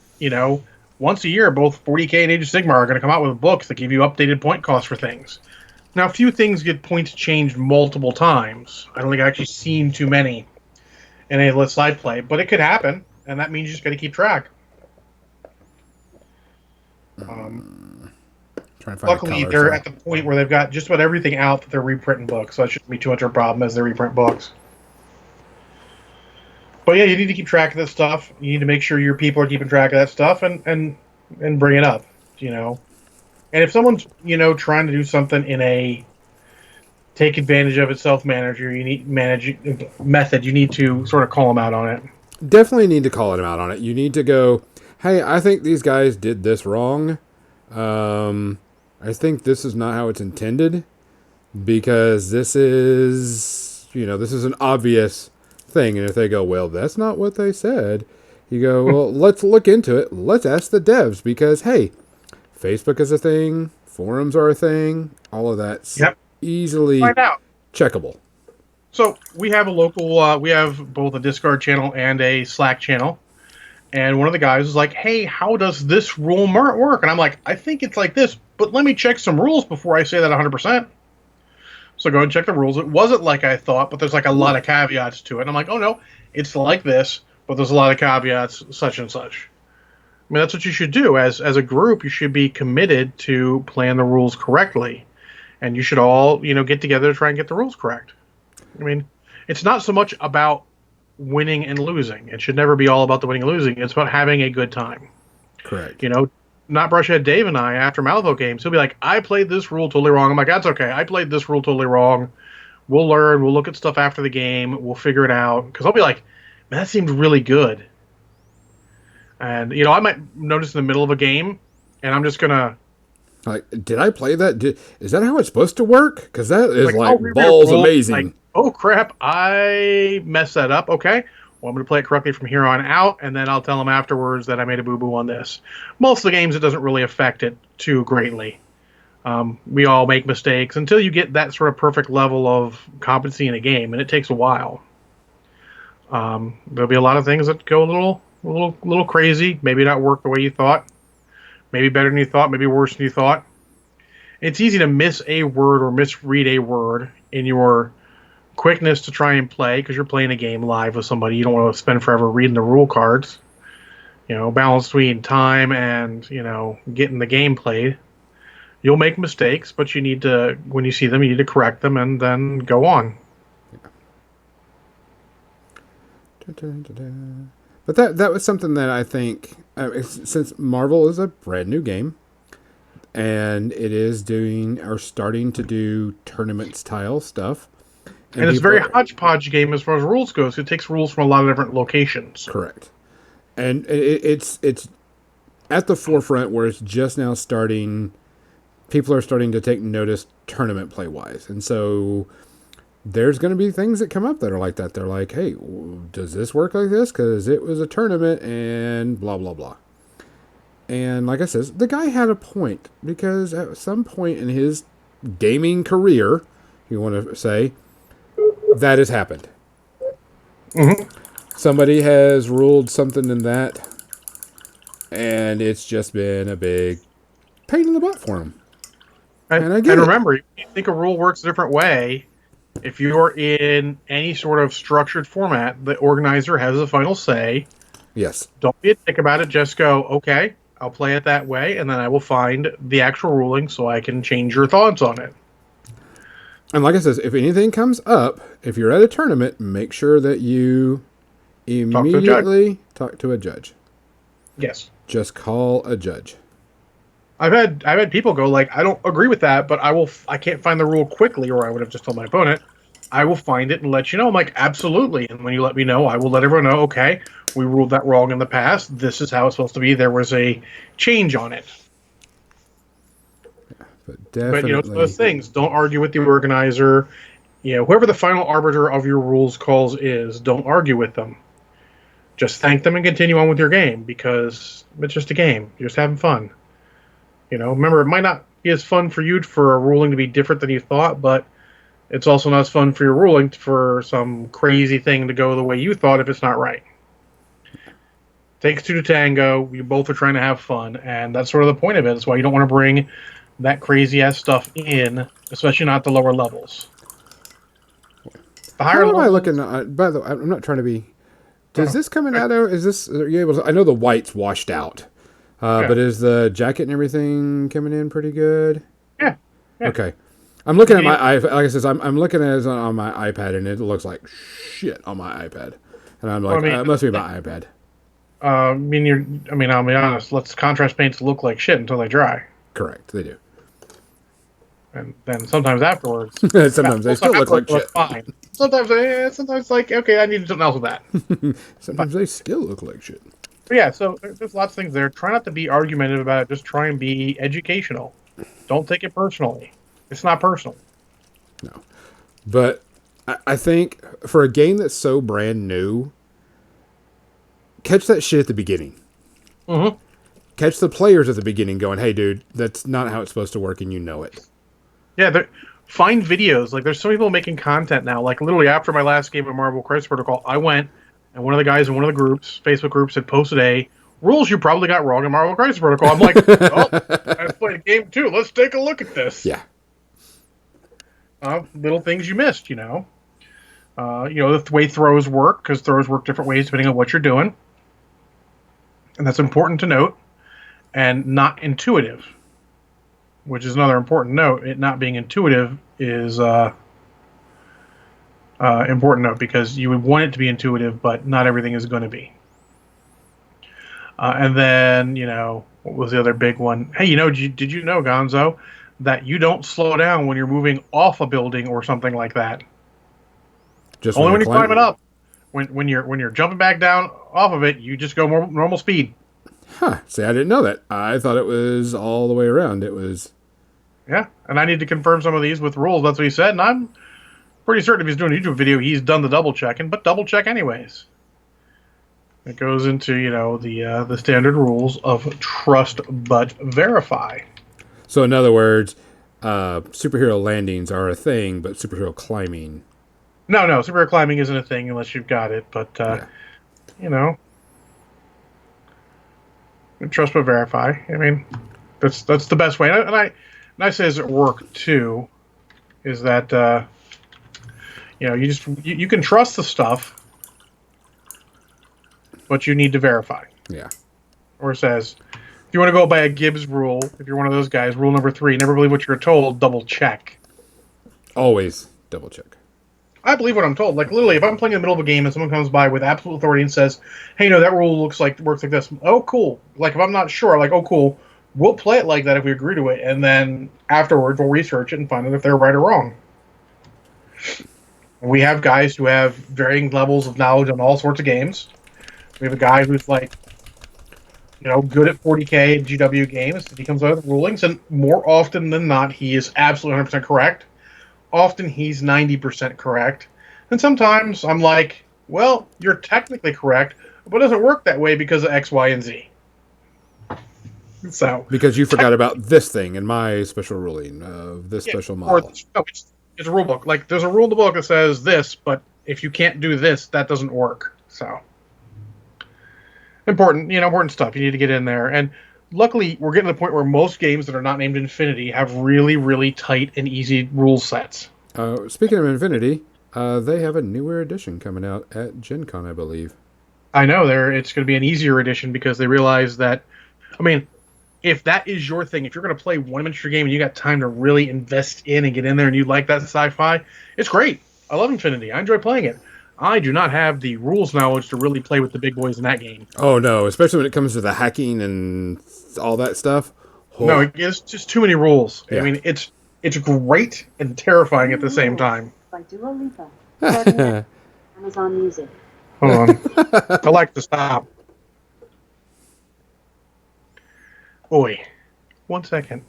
once a year, both 40k and Age of Sigmar are going to come out with books that give you updated point costs for things. Now, few things get points changed multiple times. I don't think I've actually seen too many in any list I play, but it could happen, and that means you just got to keep track. Luckily, they're at the point where they've got just about everything out that they're reprinting books, so that shouldn't be too much of a problem as they reprint books. But yeah, you need to keep track of this stuff. You need to make sure your people are keeping track of that stuff and bring it up, And if someone's, trying to do something in a take advantage of it self-manager, method, you need to sort of call them out on it. Definitely need to call them out on it. You need to go, hey, I think these guys did this wrong. I think this is not how it's intended, because this is an obvious thing. And if they go, well, that's not what they said, you go, well, let's look into it. Let's ask the devs, because, hey, Facebook is a thing. Forums are a thing. All of that's easily checkable. So we have a local, we have both a Discord channel and a Slack channel. And one of the guys was like, hey, how does this rule work? And I'm like, I think it's like this, but let me check some rules before I say that 100%. So go and check the rules. It wasn't like I thought, but there's like a lot of caveats to it. And I'm like, oh no, it's like this, but there's a lot of caveats, such and such. I mean, that's what you should do. As a group, you should be committed to playing the rules correctly. And you should all, get together to try and get the rules correct. I mean, it's not so much about winning and losing. It should never be all about the winning and losing. It's about having a good time. Correct. Not Brushhead Dave and I, after Malvo games, he'll be like, I played this rule totally wrong. I'm like, that's okay. I played this rule totally wrong. We'll learn. We'll look at stuff after the game. We'll figure it out. Because I'll be like, man, that seemed really good. And, I might notice in the middle of a game, and I'm just going to... Like, did I play that? Is that how it's supposed to work? Because that is balls amazing. Like, oh, crap, I messed that up. Okay. Well, I'm going to play it correctly from here on out, and then I'll tell them afterwards that I made a boo-boo on this. Most of the games, it doesn't really affect it too greatly. We all make mistakes until you get that sort of perfect level of competency in a game, and it takes a while. There'll be a lot of things that go a little crazy, maybe not work the way you thought, maybe better than you thought, maybe worse than you thought. It's easy to miss a word or misread a word in your quickness to try and play, because you're playing a game live with somebody. You don't want to spend forever reading the rule cards. Balance between time and, getting the game played. You'll make mistakes, but you need to, when you see them, you need to correct them and then go on. But that was something that I think, since Marvel is a brand new game, and it is starting to do tournament style stuff. And it's a very hodgepodge game as far as rules goes. It takes rules from a lot of different locations. Correct. And it's at the forefront where it's just now starting. People are starting to take notice tournament play wise. And so there's going to be things that come up that are like that. They're like, hey, does this work like this? Because it was a tournament and blah, blah, blah. And like I said, the guy had a point, because at some point in his gaming career, you want to say, that has happened. Mm-hmm. Somebody has ruled something in that, and it's just been a big pain in the butt for them. And I get it. remember, if you think a rule works a different way, if you're in any sort of structured format, the organizer has the final say. Yes. Don't be a dick about it. Just go, okay, I'll play it that way, and then I will find the actual ruling so I can change your thoughts on it. And like I said, if anything comes up, if you're at a tournament, make sure that you immediately talk to a judge. Yes. Just call a judge. I've had people go like, I don't agree with that, but I can't find the rule quickly, or I would have just told my opponent. I will find it and let you know. I'm like, absolutely. And when you let me know, I will let everyone know, okay, we ruled that wrong in the past. This is how it's supposed to be. There was a change on it. But definitely. But, it's those things. Don't argue with the organizer. Whoever the final arbiter of your rules calls is, don't argue with them. Just thank them and continue on with your game, because it's just a game. You're just having fun. Remember, it might not be as fun for you for a ruling to be different than you thought, but it's also not as fun for your ruling for some crazy thing to go the way you thought if it's not right. Takes two to tango. You both are trying to have fun, and that's sort of the point of it. That's why you don't want to bring that crazy-ass stuff in, especially not the lower levels. The higher How am I levels, looking? By the way, I'm not trying to be... Does this coming out of... Is this... Are you able to, I know the white's washed out. But is the jacket and everything coming in pretty good? Yeah. Okay. I'm looking at my iPad. Like I said, I'm looking at it on my iPad, and it looks like shit on my iPad. And I'm like, it must be my iPad. I'll be honest. Let's contrast paints look like shit until they dry. Correct, they do. And then sometimes afterwards, sometimes they still look like shit. Fine. Sometimes like, okay, I need something else with that. Sometimes they still look like shit. But yeah, so there's lots of things there. Try not to be argumentative about it. Just try and be educational. Don't take it personally. It's not personal. No. But I think for a game that's so brand new, catch that shit at the beginning. Mm-hmm. Catch the players at the beginning going, hey, dude, that's not how it's supposed to work, and you know it. Yeah, find videos. Like, there's some people making content now. Like, literally after my last game of Marvel Crisis Protocol, I went, and one of the guys in one of the groups, Facebook groups, had posted rules you probably got wrong in Marvel Crisis Protocol. I'm like, I played game 2. Let's take a look at this. Yeah. Little things you missed, the way throws work, because throws work different ways depending on what you're doing. And that's important to note. And not intuitive, which is another important note. It not being intuitive is important note, because you would want it to be intuitive, but not everything is going to be. And then, what was the other big one? Hey, did you know, Gonzo, that you don't slow down when you're moving off a building or something like that? Just only when you're climbing up. When you're jumping back down off of it, you just go more normal speed. Huh. See, I didn't know that. I thought it was all the way around. It was... Yeah, and I need to confirm some of these with rules. That's what he said, and I'm pretty certain if he's doing a YouTube video, he's done the double checking, but double check anyways. It goes into, the standard rules of trust but verify. So in other words, superhero landings are a thing, but superhero climbing... No, superhero climbing isn't a thing unless you've got it, but, trust but verify. I mean, that's the best way. And I say as at work, too, is that, you can trust the stuff, but you need to verify. Yeah. Or it says, if you want to go by a Gibbs rule, if you're one of those guys, rule number 3, never believe what you're told, double check. Always double check. I believe what I'm told. Like, literally, if I'm playing in the middle of a game and someone comes by with absolute authority and says, hey, that rule works like this. Oh, cool. Like, if I'm not sure, like, oh, cool. We'll play it like that if we agree to it. And then afterwards, we'll research it and find out if they're right or wrong. We have guys who have varying levels of knowledge on all sorts of games. We have a guy who's, like, good at 40K GW games. He comes out with rulings, and more often than not, he is absolutely 100% correct. Often he's 90% correct. And sometimes I'm like, well, you're technically correct, but it doesn't work that way because of X, Y, and Z. So because you forgot about this thing in my special ruling of this special model. It's a rule book. Like, there's a rule in the book that says this, but if you can't do this, that doesn't work. So important stuff. You need to get in there. And luckily, we're getting to the point where most games that are not named Infinity have really, really tight and easy rule sets. Speaking of Infinity, they have a newer edition coming out at Gen Con, I believe. I know it's going to be an easier edition because they realize that. I mean, if that is your thing, if you're going to play one miniature game and you got time to really invest in and get in there and you like that sci-fi, it's great. I love Infinity. I enjoy playing it. I do not have the rules knowledge to really play with the big boys in that game. Oh no, especially when it comes to the hacking and all that stuff. No, Oh, it's just too many rules. I yeah. mean, it's great and terrifying at the same time. By Dua Lipa. Starting at Amazon Music. Hold on. I like to stop. Oi. 1 second.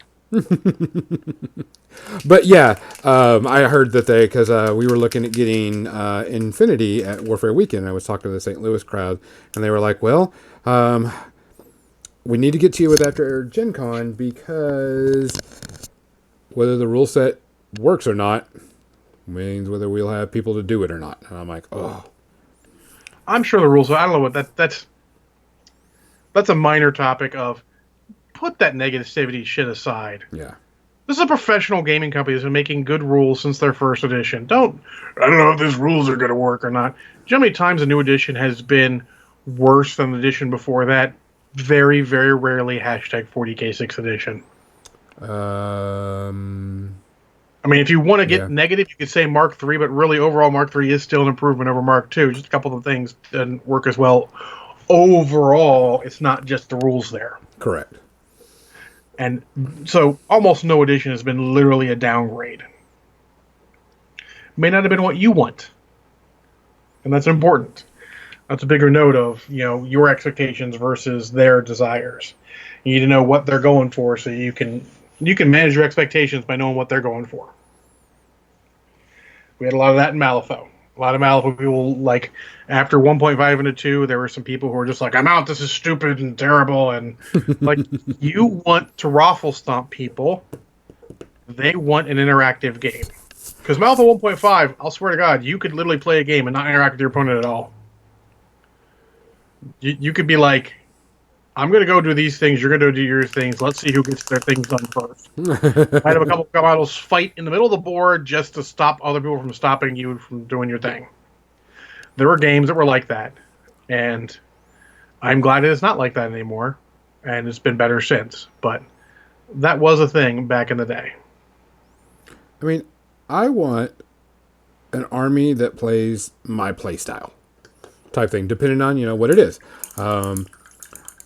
But yeah, I heard that because we were looking at getting Infinity at Warfare Weekend. I was talking to the St. Louis crowd, and they were like, "Well, we need to get to you with after Gen Con because whether the rule set works or not means whether we'll have people to do it or not." And I'm like, "Oh, I'm sure the rules. I don't know what that's a minor topic of put that negativity shit aside. yeah, This is a professional gaming company that's been making good rules since their first edition. I don't know if these rules are going to work or not. Do you know how many times a new edition has been worse than the edition before that? Very, very rarely hashtag 40k6 edition. um, I mean, if you want to get yeah, negative, you could say Mark III, but really overall Mark III is still an improvement over Mark II. Just a couple of things didn't work as well. Overall, it's not just the rules there. correct." And so almost no edition has been literally a downgrade. May not have been what you want. And that's important. That's a bigger note of, your expectations versus their desires. You need to know what they're going for so you can manage your expectations by knowing what they're going for. We had a lot of that in Malifaux. A lot of Malifaux people, like, after 1.5 into 2, there were some people who were just like, I'm out, this is stupid and terrible. And, like, you want to raffle stomp people. They want an interactive game. Because Malifaux 1.5, I'll swear to God, you could literally play a game and not interact with your opponent at all. You could be like, I'm going to go do these things, you're going to do your things, let's see who gets their things done first. I'd have a couple of models fight in the middle of the board just to stop other people from stopping you from doing your thing. There were games that were like that, and I'm glad it's not like that anymore, and it's been better since, but that was a thing back in the day. I mean, I want an army that plays my playstyle type thing, depending on what it is.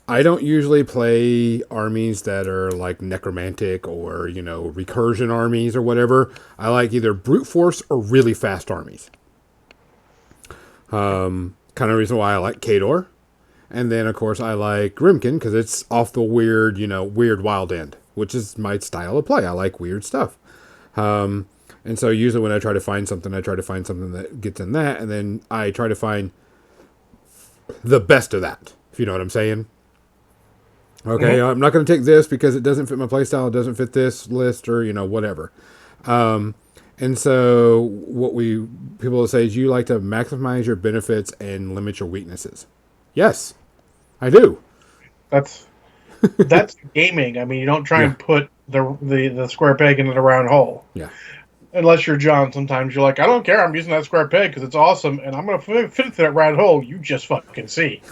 I don't usually play armies that are like necromantic or recursion armies or whatever. I like either brute force or really fast armies. Kind of reason why I like Khador, and then of course I like Grymkin because it's off the weird wild end, which is my style of play. I like weird stuff. And so usually when I try to find something, I try to find something that gets in that, and then I try to find the best of that, if you know what I'm saying. Okay, I'm not going to take this because it doesn't fit my playstyle, it doesn't fit this list, or, whatever. And so what people will say is you like to maximize your benefits and limit your weaknesses. Yes, I do. That's gaming. I mean, you don't try Yeah. and put the square peg into the round hole. Yeah. Unless you're John, sometimes you're like, I don't care, I'm using that square peg because it's awesome, and I'm going to fit it to that round hole. You just fucking see.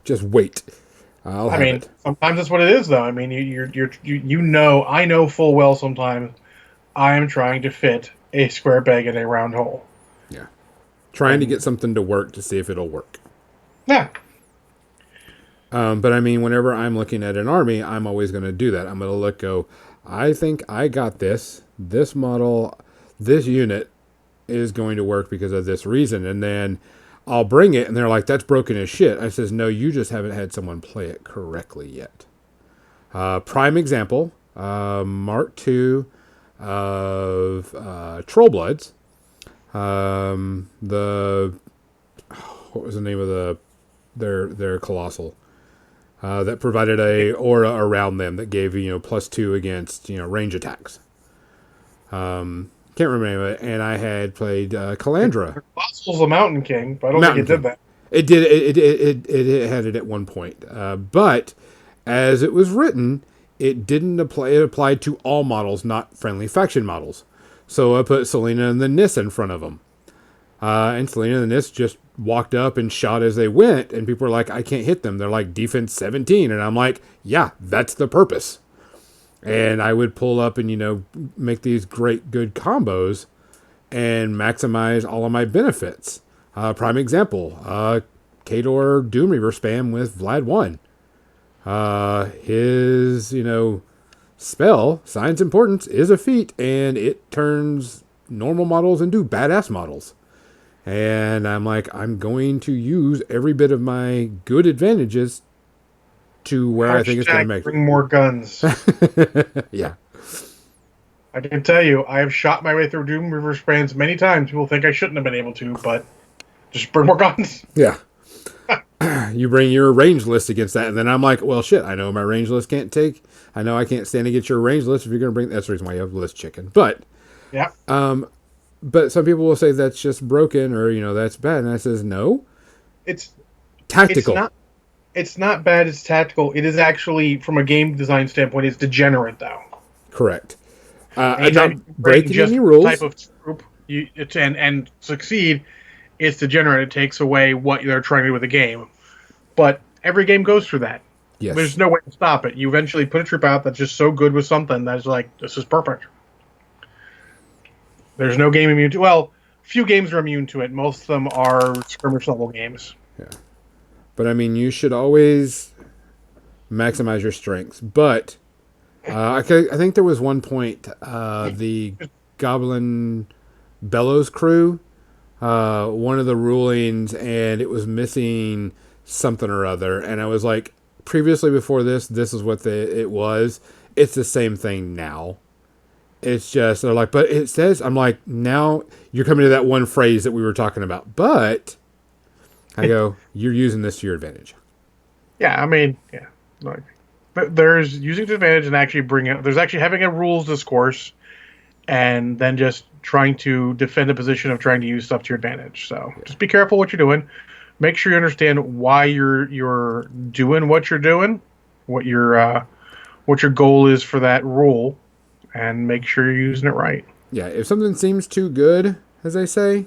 Just wait. I'll have it. Sometimes that's what it is, though. I mean, I know full well sometimes I am trying to fit a square peg in a round hole. Yeah. Trying to get something to work to see if it'll work. Yeah. But I mean, whenever I'm looking at an army, I'm always going to do that. I'm going to go, I think I got this model, this unit is going to work because of this reason. And then I'll bring it and they're like, that's broken as shit. I says, no, you just haven't had someone play it correctly yet. Prime example, Mark II of Trollbloods. What was the name of their colossal? That provided a aura around them that gave +2 against range attacks. Can't remember the name of it. And I had played Calandra. Fossil's a Mountain King, but I don't think it did that. It did. It had it at one point. But as it was written, it didn't apply. It applied to all models, not friendly faction models. So I put Selena and the Nis in front of them. And Selena and the Nis just walked up and shot as they went, and people were like, I can't hit them. They're like defense 17. And I'm like, yeah, that's the purpose. And I would pull up and, make these great, good combos and maximize all of my benefits. Prime example, Khador Doom Reaver spam with Vlad 1. His, spell, Science Importance, is a feat, and it turns normal models into badass models. And I'm like, I'm going to use every bit of my good advantages to where I think it's going to make bring more guns. Yeah. I can tell you, I have shot my way through Doom Reaver spans many times. People think I shouldn't have been able to, but just bring more guns. Yeah. You bring your range list against that, and then I'm like, well, shit, I know my range list can't take. I know I can't stand against your range list if you're going to bring. That's the reason why you have list chicken. But, yeah. But some people will say that's just broken or, that's bad. And I says, no. It's tactical. It's not bad. It's tactical. It is actually, from a game design standpoint, it's degenerate, though. Correct. I'm not breaking any rules. Type of group and succeed, it's degenerate. It takes away what they're trying to do with the game. But every game goes through that. Yes. There's no way to stop it. You eventually put a troop out that's just so good with something that's like, this is perfect. There's no game immune to. Well, few games are immune to it. Most of them are skirmish level games. Yeah, but I mean, you should always maximize your strengths. But I think there was one point the Goblin Bellows crew, one of the rulings, and it was missing something or other, and I was like, previously before this is what it was. It's the same thing now. It's just, they're like, but it says, I'm like, now you're coming to that one phrase that we were talking about. But I go, you're using this to your advantage. Yeah, I mean, yeah. Like, there's using to advantage and actually there's actually having a rules discourse and then just trying to defend a position of trying to use stuff to your advantage. So just be careful what you're doing. Make sure you understand why you're doing what you're doing, what your goal is for that rule. And make sure you're using it right. Yeah, if something seems too good, as they say,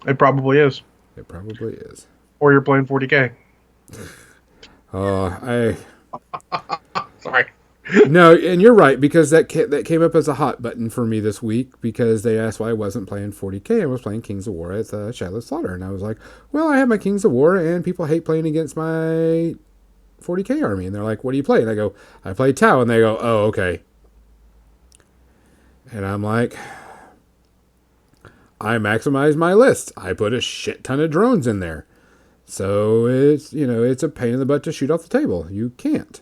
it probably is. It probably is. Or you're playing 40K. Sorry. No, and you're right, because that came up as a hot button for me this week, because they asked why I wasn't playing 40K. I was playing Kings of War at Shiloh Slaughter, and I was like, well, I have my Kings of War, and people hate playing against my 40K army. And they're like, what do you play? And I go, I play Tau. And they go, oh, okay. And I'm like, I maximize my list. I put a shit ton of drones in there. So it's, it's a pain in the butt to shoot off the table. You can't.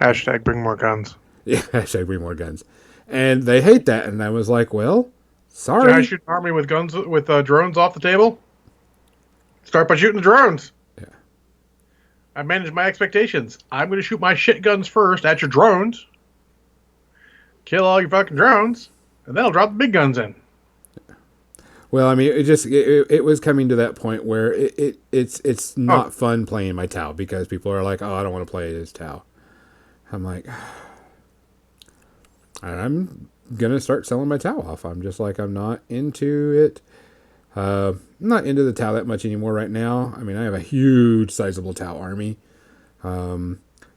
Hashtag bring more guns. Yeah, hashtag bring more guns. And they hate that. And I was like, well, sorry. Can I shoot an army with guns, with drones off the table? Start by shooting the drones. Yeah. I manage my expectations. I'm going to shoot my shit guns first at your drones. Kill all your fucking drones, and then I'll drop the big guns in. Well, I mean, it was coming to that point where it's not fun playing my Tau, because people are like, oh, I don't want to play as Tau. I'm like, I'm going to start selling my Tau off. I'm just like, I'm not into it. I'm not into the Tau that much anymore right now. I mean, I have a huge, sizable Tau army.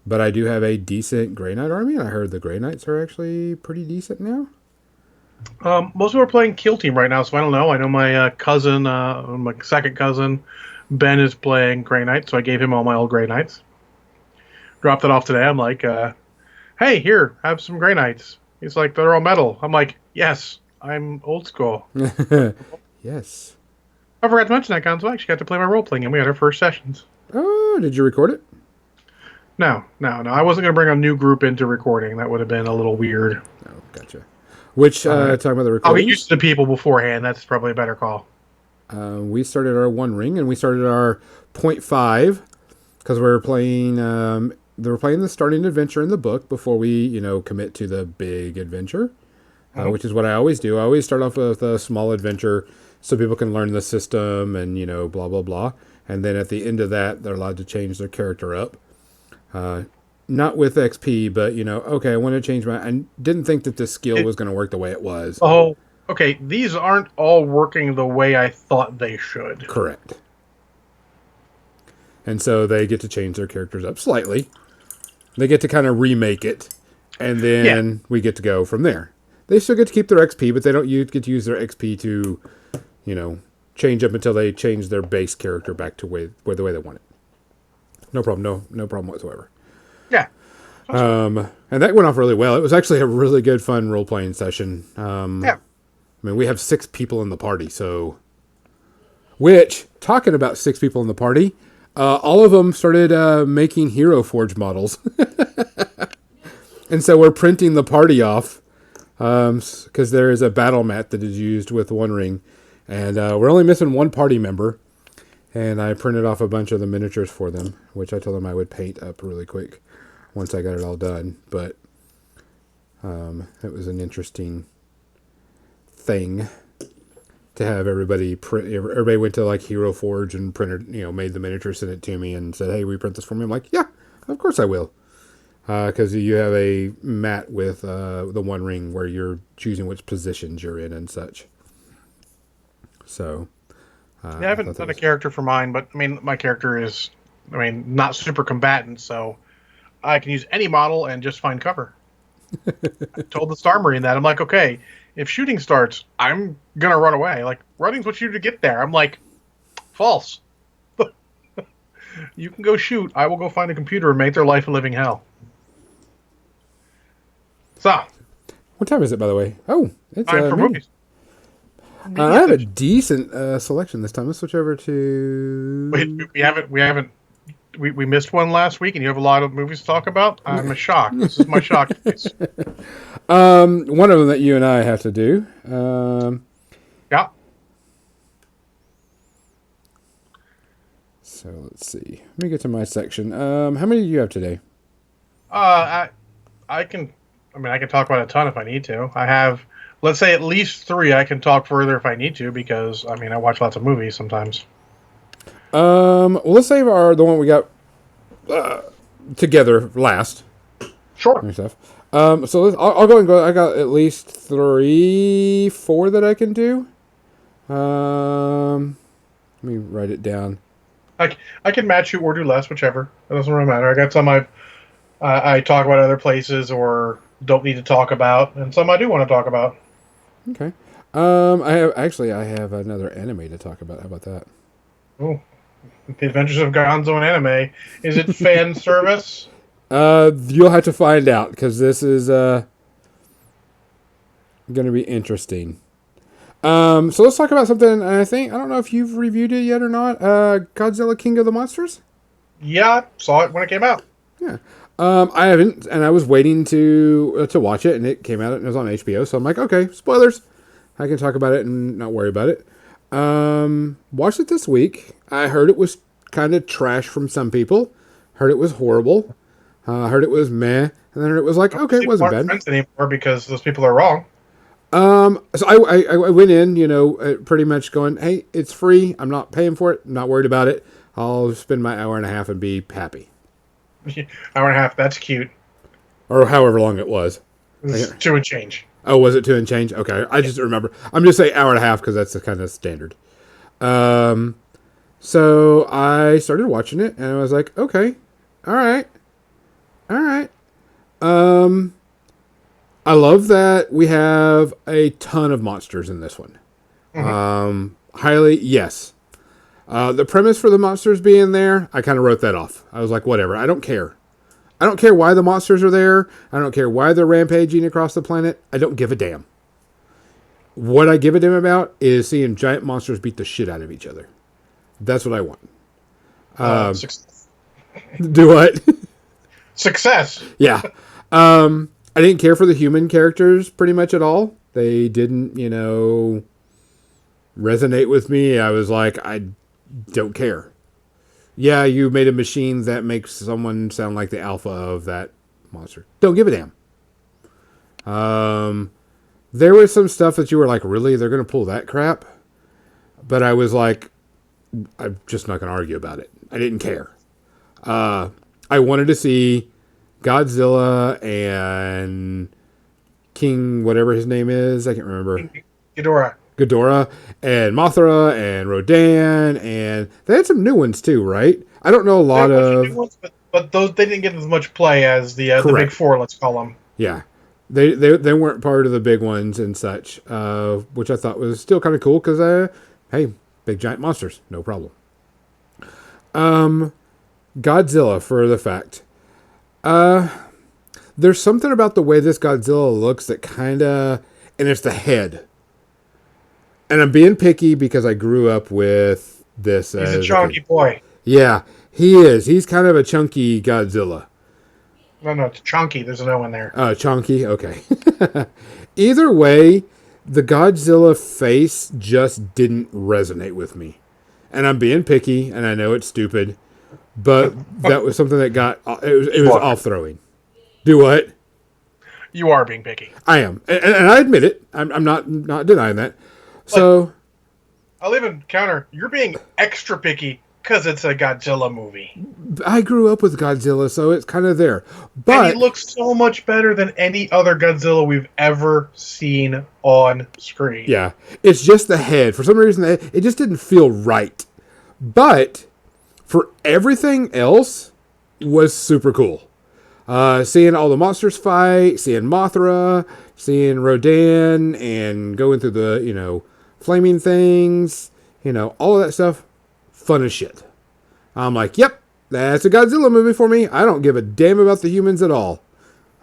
But I do have a decent Grey Knight army, and I heard the Grey Knights are actually pretty decent now. Most of them are playing Kill Team right now, so I don't know. I know my cousin, my second cousin, Ben, is playing Grey Knight, so I gave him all my old Grey Knights. Dropped it off today. I'm like, hey, here, have some Grey Knights. He's like, they're all metal. I'm like, yes, I'm old school. Yes. I forgot to mention that, Gonzo. I actually got to play my role-playing game. We had our first sessions. Oh, did you record it? No. I wasn't going to bring a new group into recording. That would have been a little weird. Oh, gotcha. Which, talking about the recording? I'll get used to the people beforehand. That's probably a better call. We started our One Ring, and we started our 0.5, because we were playing, they were playing the starting adventure in the book before we, commit to the big adventure, which is what I always do. I always start off with a small adventure so people can learn the system and, blah, blah, blah. And then at the end of that, they're allowed to change their character up. not with XP, but okay, I want to change my. I didn't think that this skill It- was going to work the way it was. Oh, okay. These aren't all working the way I thought they should. Correct. And so they get to change their characters up slightly. They get to kind of remake it, and then we get to go from there. They still get to keep their XP, but they don't get to use their XP to, change up until they change their base character back to the way they want it. No problem. No problem whatsoever. Yeah. And that went off really well. It was actually a really good, fun role-playing session. Yeah. I mean, we have 6 people in the party, so... Which, talking about 6 people in the party, all of them started making Hero Forge models. And so we're printing the party off, because there is a battle mat that is used with One Ring. And we're only missing 1 party member. And I printed off a bunch of the miniatures for them, which I told them I would paint up really quick once I got it all done. But it was an interesting thing to have everybody print. Everybody went to like Hero Forge and printed, made the miniature, sent it to me, and said, "Hey, reprint this for me." I'm like, "Yeah, of course I will," because you have a mat with the One Ring where you're choosing which positions you're in and such. So. I haven't done a character for mine, but I mean, my character is, not super combatant, so I can use any model and just find cover. I told the Star Marine that. I'm like, okay, if shooting starts, I'm gonna run away. Like, running's what you do to get there. I'm like, false. You can go shoot. I will go find a computer and make their life a living hell. So, What time is it, by the way? Oh, it's time for movies. I have a decent selection this time. Let's switch over to. We missed one last week, and you have a lot of movies to talk about. I'm shocked. This is my shock face. One of them that you and I have to do. Yeah. So let's see. Let me get to my section. How many do you have today? I can talk about a ton if I need to. I have, let's say, at least 3. I can talk further if I need to because I watch lots of movies sometimes. Well, let's save the one we got together last. Sure. And stuff. So I'll go and go. I got at least 3, 4 that I can do. Let me write it down. I can match you or do less, whichever. It doesn't really matter. I got some I talk about other places or don't need to talk about, and some I do want to talk about. Okay. I have another anime to talk about. How about that? Oh, The Adventures of Gonzo in Anime. Is it fan service? You'll have to find out because this is going to be interesting. So let's talk about something. I don't know if you've reviewed it yet or not. Godzilla King of the Monsters. Yeah, saw it when it came out. Yeah. I haven't, and I was waiting to watch it, and it came out and it was on HBO. So I'm like, okay, spoilers. I can talk about it and not worry about it. Watched it this week. I heard it was kind of trash from some people. Heard it was horrible. Heard it was meh, and then heard it was like, okay, it wasn't bad. Friends anymore because those people are wrong. So I went in, pretty much going, hey, it's free. I'm not paying for it. I'm not worried about it. I'll spend my hour and a half and be happy. Hour and a half. That's cute. Or however long it was. It's 2 and change. Oh, was it 2 and change? Okay, I just remember. I'm just saying hour and a half because that's the kind of standard. So I started watching it and I was like, okay, all right. I love that we have a ton of monsters in this one. Highly, yes. The premise for the monsters being there, I kind of wrote that off. I was like, whatever. I don't care. I don't care why the monsters are there. I don't care why they're rampaging across the planet. I don't give a damn. What I give a damn about is seeing giant monsters beat the shit out of each other. That's what I want. Success. Do what? Success. Yeah. I didn't care for the human characters pretty much at all. They didn't, resonate with me. I was like, I don't care. Yeah, you made a machine that makes someone sound like the alpha of that monster. Don't give a damn. There was some stuff that you were like, really? They're going to pull that crap? But I was like, I'm just not going to argue about it. I didn't care. I wanted to see Godzilla and King, whatever his name is, I can't remember. Ghidorah. Ghidorah and Mothra and Rodan, and they had some new ones too, right? I don't know a lot There were a bunch of. new ones, but those they didn't get as much play as the big Correct. four. Let's call them. Yeah, they weren't part of the big ones and such, which I thought was still kind of cool because hey, big giant monsters, no problem. Godzilla for the fact. There's something about the way this Godzilla looks that kind of, and it's the head. And I'm being picky because I grew up with this. He's a chunky boy. Yeah, he is. He's kind of a chunky Godzilla. No, it's chunky. There's an O in there. Chunky? Okay. Either way, the Godzilla face just didn't resonate with me. And I'm being picky, and I know it's stupid, but that was something that got, it was off-throwing. Do what? You are being picky. I am. And I admit it. I'm not denying that. So, I'll even counter. You're being extra picky because it's a Godzilla movie. I grew up with Godzilla, so it's kind of there. And But he looks so much better than any other Godzilla we've ever seen on screen. yeah, it's just the head. For some reason, it just didn't feel right. But for everything else, was super cool. Seeing all the monsters fight, seeing Mothra, seeing Rodan, and going through the flaming things, all of that stuff, fun as shit. I'm like, yep, that's a Godzilla movie for me. I don't give a damn about the humans at all.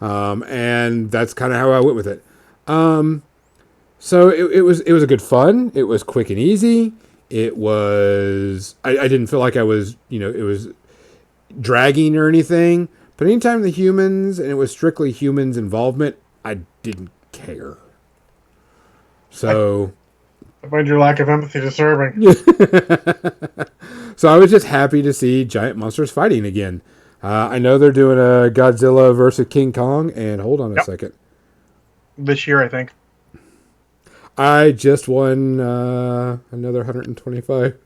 And that's kind of how I went with it. So it was a good fun. It was quick and easy. It was, I didn't feel like I was, it was dragging or anything. But anytime the humans, and it was strictly humans involvement, I didn't care. So I find your lack of empathy disturbing. So I was just happy to see giant monsters fighting again. I know they're doing a Godzilla versus King Kong, and hold on a second. This year, I think. I just won another 125.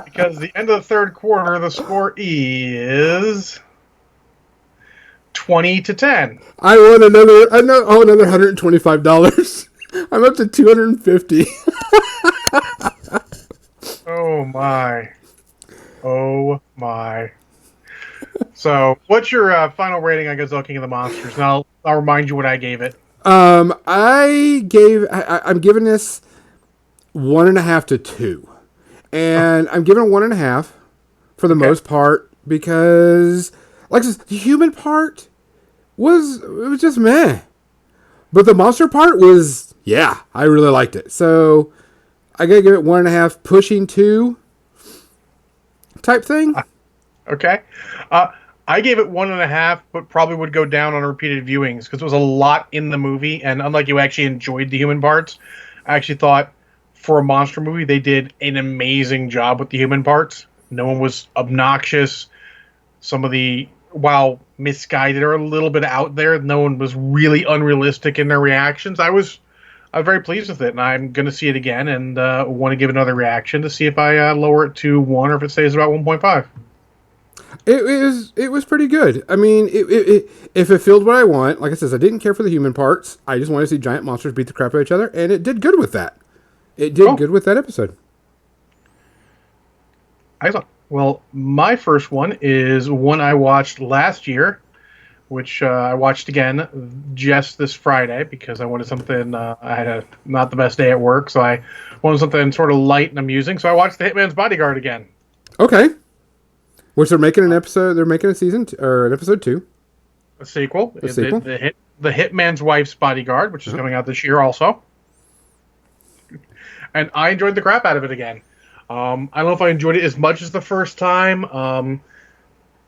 Because the end of the third quarter, the score is 20-10. I won another $125. I'm up to 250. Oh my. Oh my. So, what's your final rating on Godzilla King of the Monsters? And I'll remind you what I gave it. I'm giving this 1.5 to 2. And I'm giving it 1.5 for the most part because, like I said, the human part was just meh. But the monster part was, I really liked it. So I gotta give it 1.5, pushing 2 type thing. Okay. I gave it 1.5, but probably would go down on repeated viewings because there was a lot in the movie. And unlike you actually enjoyed the human parts, I actually thought for a monster movie, they did an amazing job with the human parts. No one was obnoxious. Some of the, while misguided or a little bit out there, no one was really unrealistic in their reactions. I was very pleased with it, and I'm going to see it again and want to give another reaction to see if I lower it to 1 or if it stays about 1.5. It was pretty good. I mean, if it filled what I want, like I said, I didn't care for the human parts. I just wanted to see giant monsters beat the crap out of each other, and it did good with that. It did good with that episode. Excellent. Well, my first one is one I watched last year, which I watched again just this Friday because I wanted something. I had not the best day at work, so I wanted something sort of light and amusing. So I watched The Hitman's Bodyguard again. Okay. Which they're making an episode. They're making a season or an episode 2. A sequel. A sequel. The Hitman's Wife's Bodyguard, which is coming out this year also. And I enjoyed the crap out of it again. I don't know if I enjoyed it as much as the first time.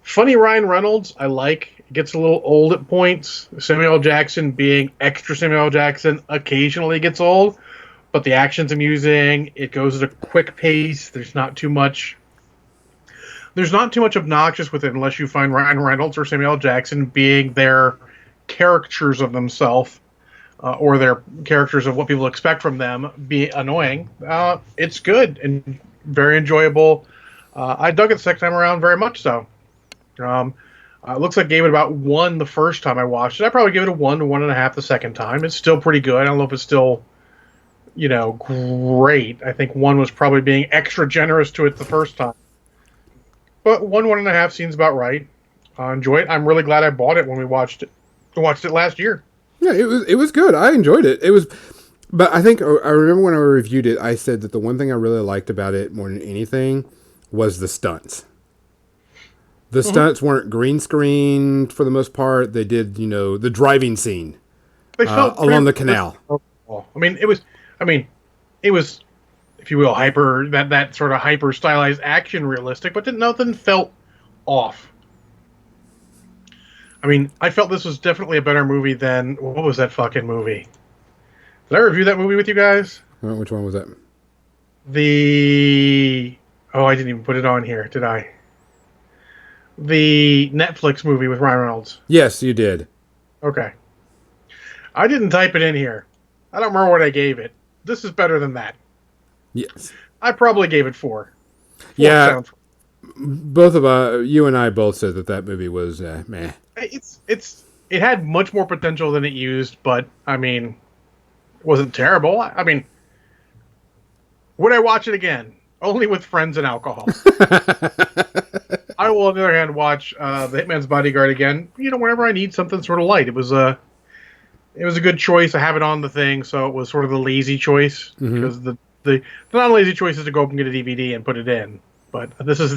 Funny Ryan Reynolds, I like. It gets a little old at points. Samuel L. Jackson being extra Samuel L. Jackson occasionally gets old. But the action's amusing. It goes at a quick pace. There's not too much obnoxious with it unless you find Ryan Reynolds or Samuel L. Jackson being their caricatures of themselves. Or their characters of what people expect from them be annoying. It's good and very enjoyable. I dug it the second time around very much so. It looks like I gave it about 1 the first time I watched it. I probably give it a 1 to 1.5 the second time. It's still pretty good. I don't know if it's still, great. I think 1 was probably being extra generous to it the first time. But 1.5 seems about right. I enjoy it. I'm really glad I bought it when we watched it. I watched it last year. Yeah, it was good. I enjoyed it. It was, but I think I remember when I reviewed it, I said that the one thing I really liked about it more than anything was the stunts. The stunts weren't green screened for the most part. They did, the driving scene They felt along the canal. I mean, it was, if you will, hyper that sort of hyper stylized action realistic, but nothing felt off. I mean, I felt this was definitely a better movie than what was that fucking movie? Did I review that movie with you guys? Which one was that? I didn't even put it on here, did I? The Netflix movie with Ryan Reynolds. Yes, you did. Okay. I didn't type it in here. I don't remember what I gave it. This is better than that. Yes. I probably gave it 4. Yeah. Both of you and I both said that movie was meh. It had much more potential than it used, but I mean, it wasn't terrible. I mean, would I watch it again? Only with friends and alcohol. I will, on the other hand, watch The Hitman's Bodyguard again. Whenever I need something sort of light. It was a good choice. I have it on the thing, so it was sort of the lazy choice because the non-lazy choice is to go up and get a DVD and put it in. But this is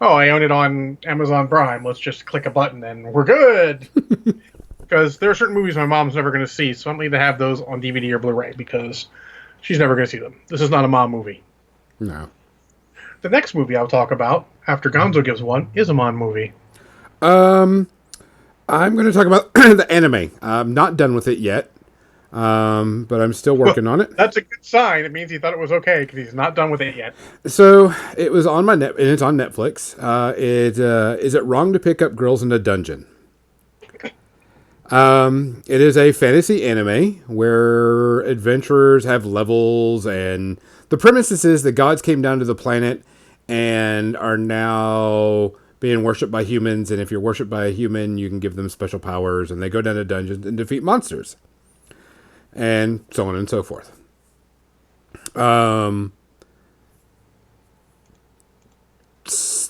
I own it on Amazon Prime. Let's just click a button and we're good. Because there are certain movies my mom's never going to see, so I don't need to have those on DVD or Blu-ray because she's never going to see them. This is not a mom movie. No. The next movie I'll talk about after Gonzo gives one is a mom movie. I'm going to talk about the anime. I'm not done with it yet, but I'm still working on it. That's a good sign. It means he thought it was okay because he's not done with it yet. So it was on and it's on Netflix. Is it wrong to pick up girls in a dungeon? It is a fantasy anime where adventurers have levels, and the premise is the gods came down to the planet and are now being worshipped by humans, and if you're worshipped by a human, you can give them special powers, and they go down to dungeons and defeat monsters, and so on and so forth.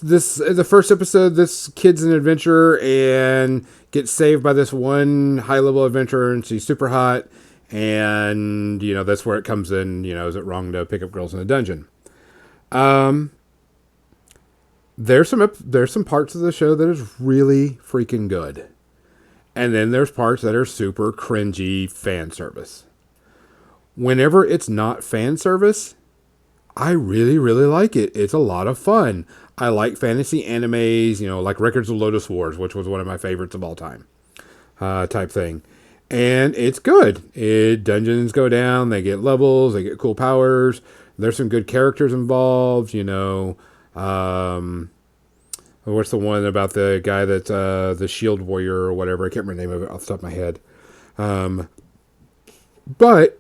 The first episode, this kid's an adventurer and gets saved by this one high-level adventurer, and she's super hot, and, that's where it comes in, is it wrong to pick up girls in a dungeon? There's some parts of the show that is really freaking good. And then there's parts that are super cringy fan service. Whenever it's not fan service, I really, really like it. It's a lot of fun. I like fantasy animes, like Records of Lodoss Wars, which was one of my favorites of all time, type thing. And it's good. Dungeons go down, they get levels, they get cool powers. There's some good characters involved, what's the one about the guy that's the shield warrior or whatever? I can't remember the name of it off the top of my head. But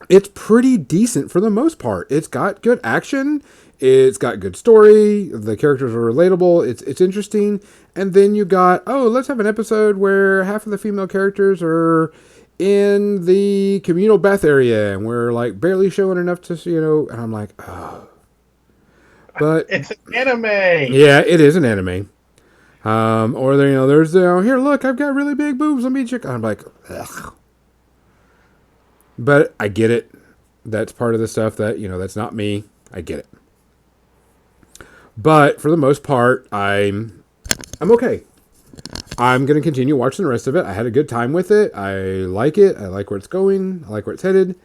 it's pretty decent for the most part. It's got good action. It's got good story. The characters are relatable. It's interesting. And then you got, let's have an episode where half of the female characters are in the communal bath area and we're like barely showing enough to, and I'm like, oh. But it's an anime. Yeah, it is an anime. Or there's here, look, I've got really big boobs. Let me check. I'm like, ugh. But I get it. That's part of the stuff that that's not me. I get it. But for the most part, I'm okay. I'm going to continue watching the rest of it. I had a good time with it. I like it. I like where it's going. I like where it's headed.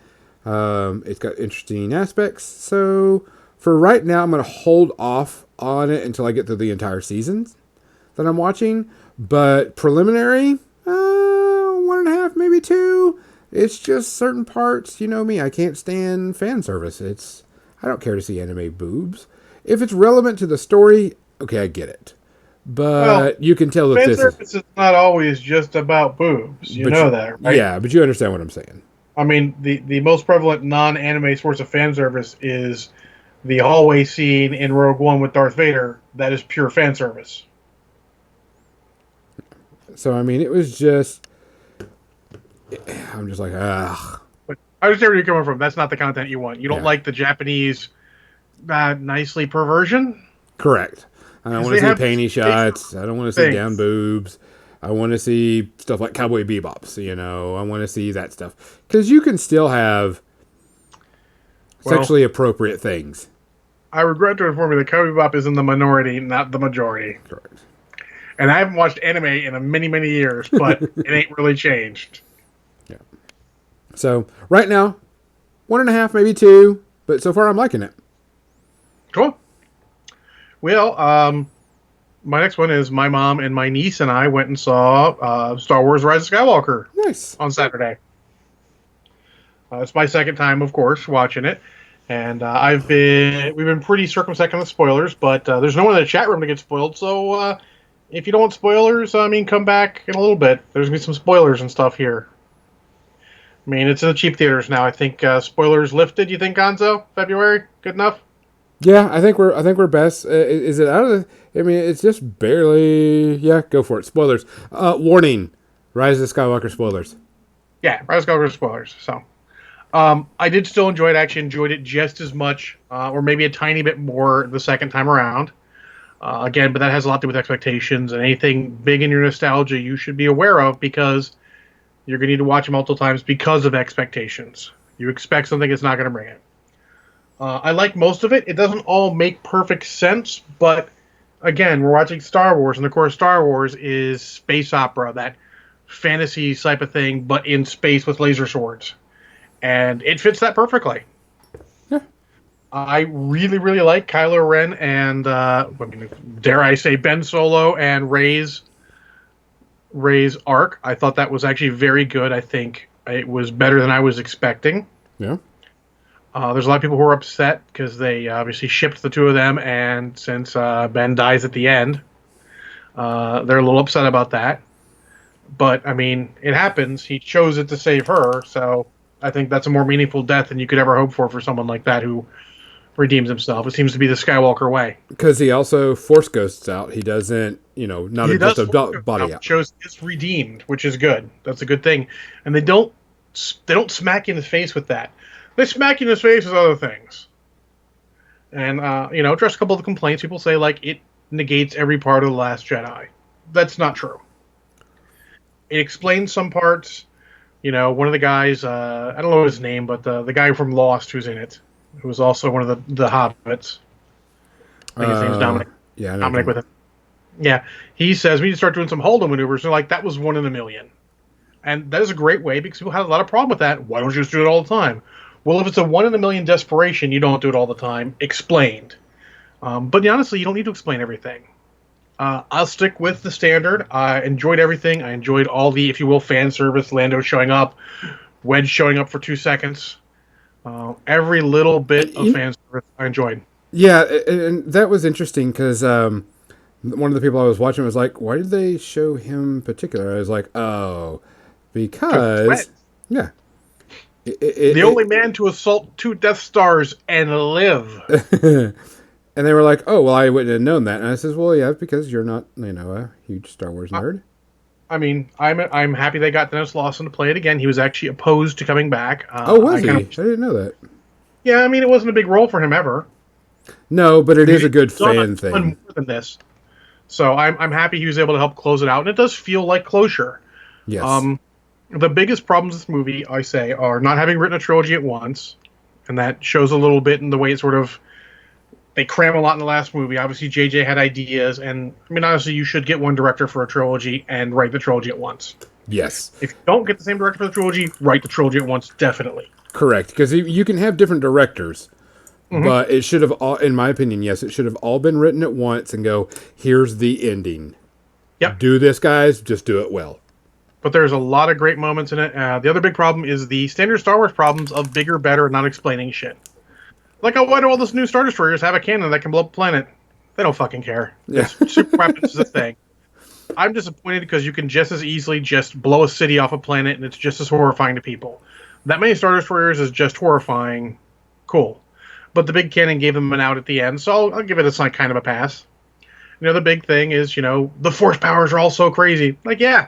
It's got interesting aspects. So for right now, I'm going to hold off on it until I get through the entire seasons that I'm watching. But preliminary, 1.5, maybe 2. It's just certain parts, me. I can't stand fan service. I don't care to see anime boobs. If it's relevant to the story, okay, I get it. But you can tell that fan service is not always just about boobs. You know that, right? Yeah, but you understand what I'm saying. I mean, the most prevalent non-anime source of fan service is the hallway scene in Rogue One with Darth Vader, that is pure fan service. So I mean, it was just. I'm just like, ugh. But I understand where you're coming from. That's not the content you want. You don't Yeah. like the Japanese nicely perversion. Correct. I don't want they to see have painty shots. I don't want to see things. down boobs. I want to see stuff like Cowboy Bebops. You know, I want to see that stuff because you can still have sexually appropriate things. I regret to inform you that Cowboy Bebop is in the minority, not the majority. Correct. And I haven't watched anime in many, many years, but it ain't really changed. Yeah. So right now, 1.5, maybe 2, but so far I'm liking it. Cool. Well, my next one is my mom and my niece and I went and saw Star Wars: Rise of Skywalker Nice. on Saturday. It's my second time, of course, watching it, and we've been pretty circumspect on the spoilers, but there's no one in the chat room to get spoiled. So if you don't want spoilers, I mean, come back in a little bit. There's gonna be some spoilers and stuff here. I mean, it's in the cheap theaters now. I think spoilers lifted. You think, Gonzo? February, good enough? Yeah, I think we're best. Is it out of the? I mean, it's just barely. Yeah, go for it. Spoilers. Warning: Rise of Skywalker spoilers. Yeah, Rise of Skywalker spoilers. So, I did still enjoy it. I actually enjoyed it just as much, or maybe a tiny bit more the second time around. Again, but that has a lot to do with expectations, and anything big in your nostalgia you should be aware of because you're going to need to watch it multiple times because of expectations. You expect something, it's not going to bring it. I like most of it. It doesn't all make perfect sense, but again, we're watching Star Wars, and of course, Star Wars is space opera, that fantasy type of thing, but in space with laser swords. And it fits that perfectly. Yeah. I really, really like Kylo Ren and, dare I say, Ben Solo and Rey's arc. I thought that was actually very good. I think it was better than I was expecting. Yeah. There's a lot of people who are upset because they obviously shipped the two of them, and since Ben dies at the end, they're a little upset about that. But, I mean, it happens. He chose it to save her, so I think that's a more meaningful death than you could ever hope for someone like that who redeems himself. It seems to be the Skywalker way. Because he also force ghosts out. He doesn't, not He just does a body out. shows is redeemed, which is good. That's a good thing. And they don't smack you in the face with that. They smack you in the face with other things. And, address a couple of the complaints. People say, like, it negates every part of The Last Jedi. That's not true. It explains some parts. One of the guys, I don't know his name, but the guy from Lost who's in it, who was also one of the hobbits. I think his name's Dominic. Yeah, I know Dominic with it. Yeah, he says we need to start doing some Holdo maneuvers. They're like, that was 1 in a million. And that is a great way because people have a lot of problem with that. Why don't you just do it all the time? Well, if it's a 1 in a million desperation, you don't do it all the time. Explained. But honestly, you don't need to explain everything. I'll stick with the standard. I enjoyed everything. I enjoyed all the, if you will, fan service. Lando showing up, Wedge showing up for 2 seconds. Every little bit of fan service I enjoyed. Yeah, and that was interesting because one of the people I was watching was like, why did they show him in particular? I was like, oh, because... Yeah. The only man to assault 2 Death Stars and live. And they were like, oh, well, I wouldn't have known that. And I says, well, yeah, because you're not, a huge Star Wars nerd. I mean, I'm happy they got Dennis Lawson to play it again. He was actually opposed to coming back. Was he? I didn't know that. Yeah, I mean, it wasn't a big role for him ever. No, but it is a good fan thing. More than this. So I'm happy he was able to help close it out. And it does feel like closure. Yes. The biggest problems with this movie, I say, are not having written a trilogy at once. And that shows a little bit in the way it sort of... They cram a lot in the last movie. Obviously, JJ had ideas. And, I mean, honestly, you should get one director for a trilogy and write the trilogy at once. Yes. If you don't get the same director for the trilogy, write the trilogy at once, definitely. Correct. Because you can have different directors. Mm-hmm. But it should have all, in my opinion, yes, it should have all been written at once and go, here's the ending. Yep. Do this, guys. Just do it well. But there's a lot of great moments in it. The other big problem is the standard Star Wars problems of bigger, better, not explaining shit. Like, oh, why do all those new Star Destroyers have a cannon that can blow up a planet? They don't fucking care. Yeah. Super weapons is a thing. I'm disappointed because you can just as easily just blow a city off a planet and it's just as horrifying to people. That many Star Destroyers is just horrifying. Cool. but the big cannon gave them an out at the end, so I'll give it a kind of a pass. The big thing is, the force powers are all so crazy. Like, yeah,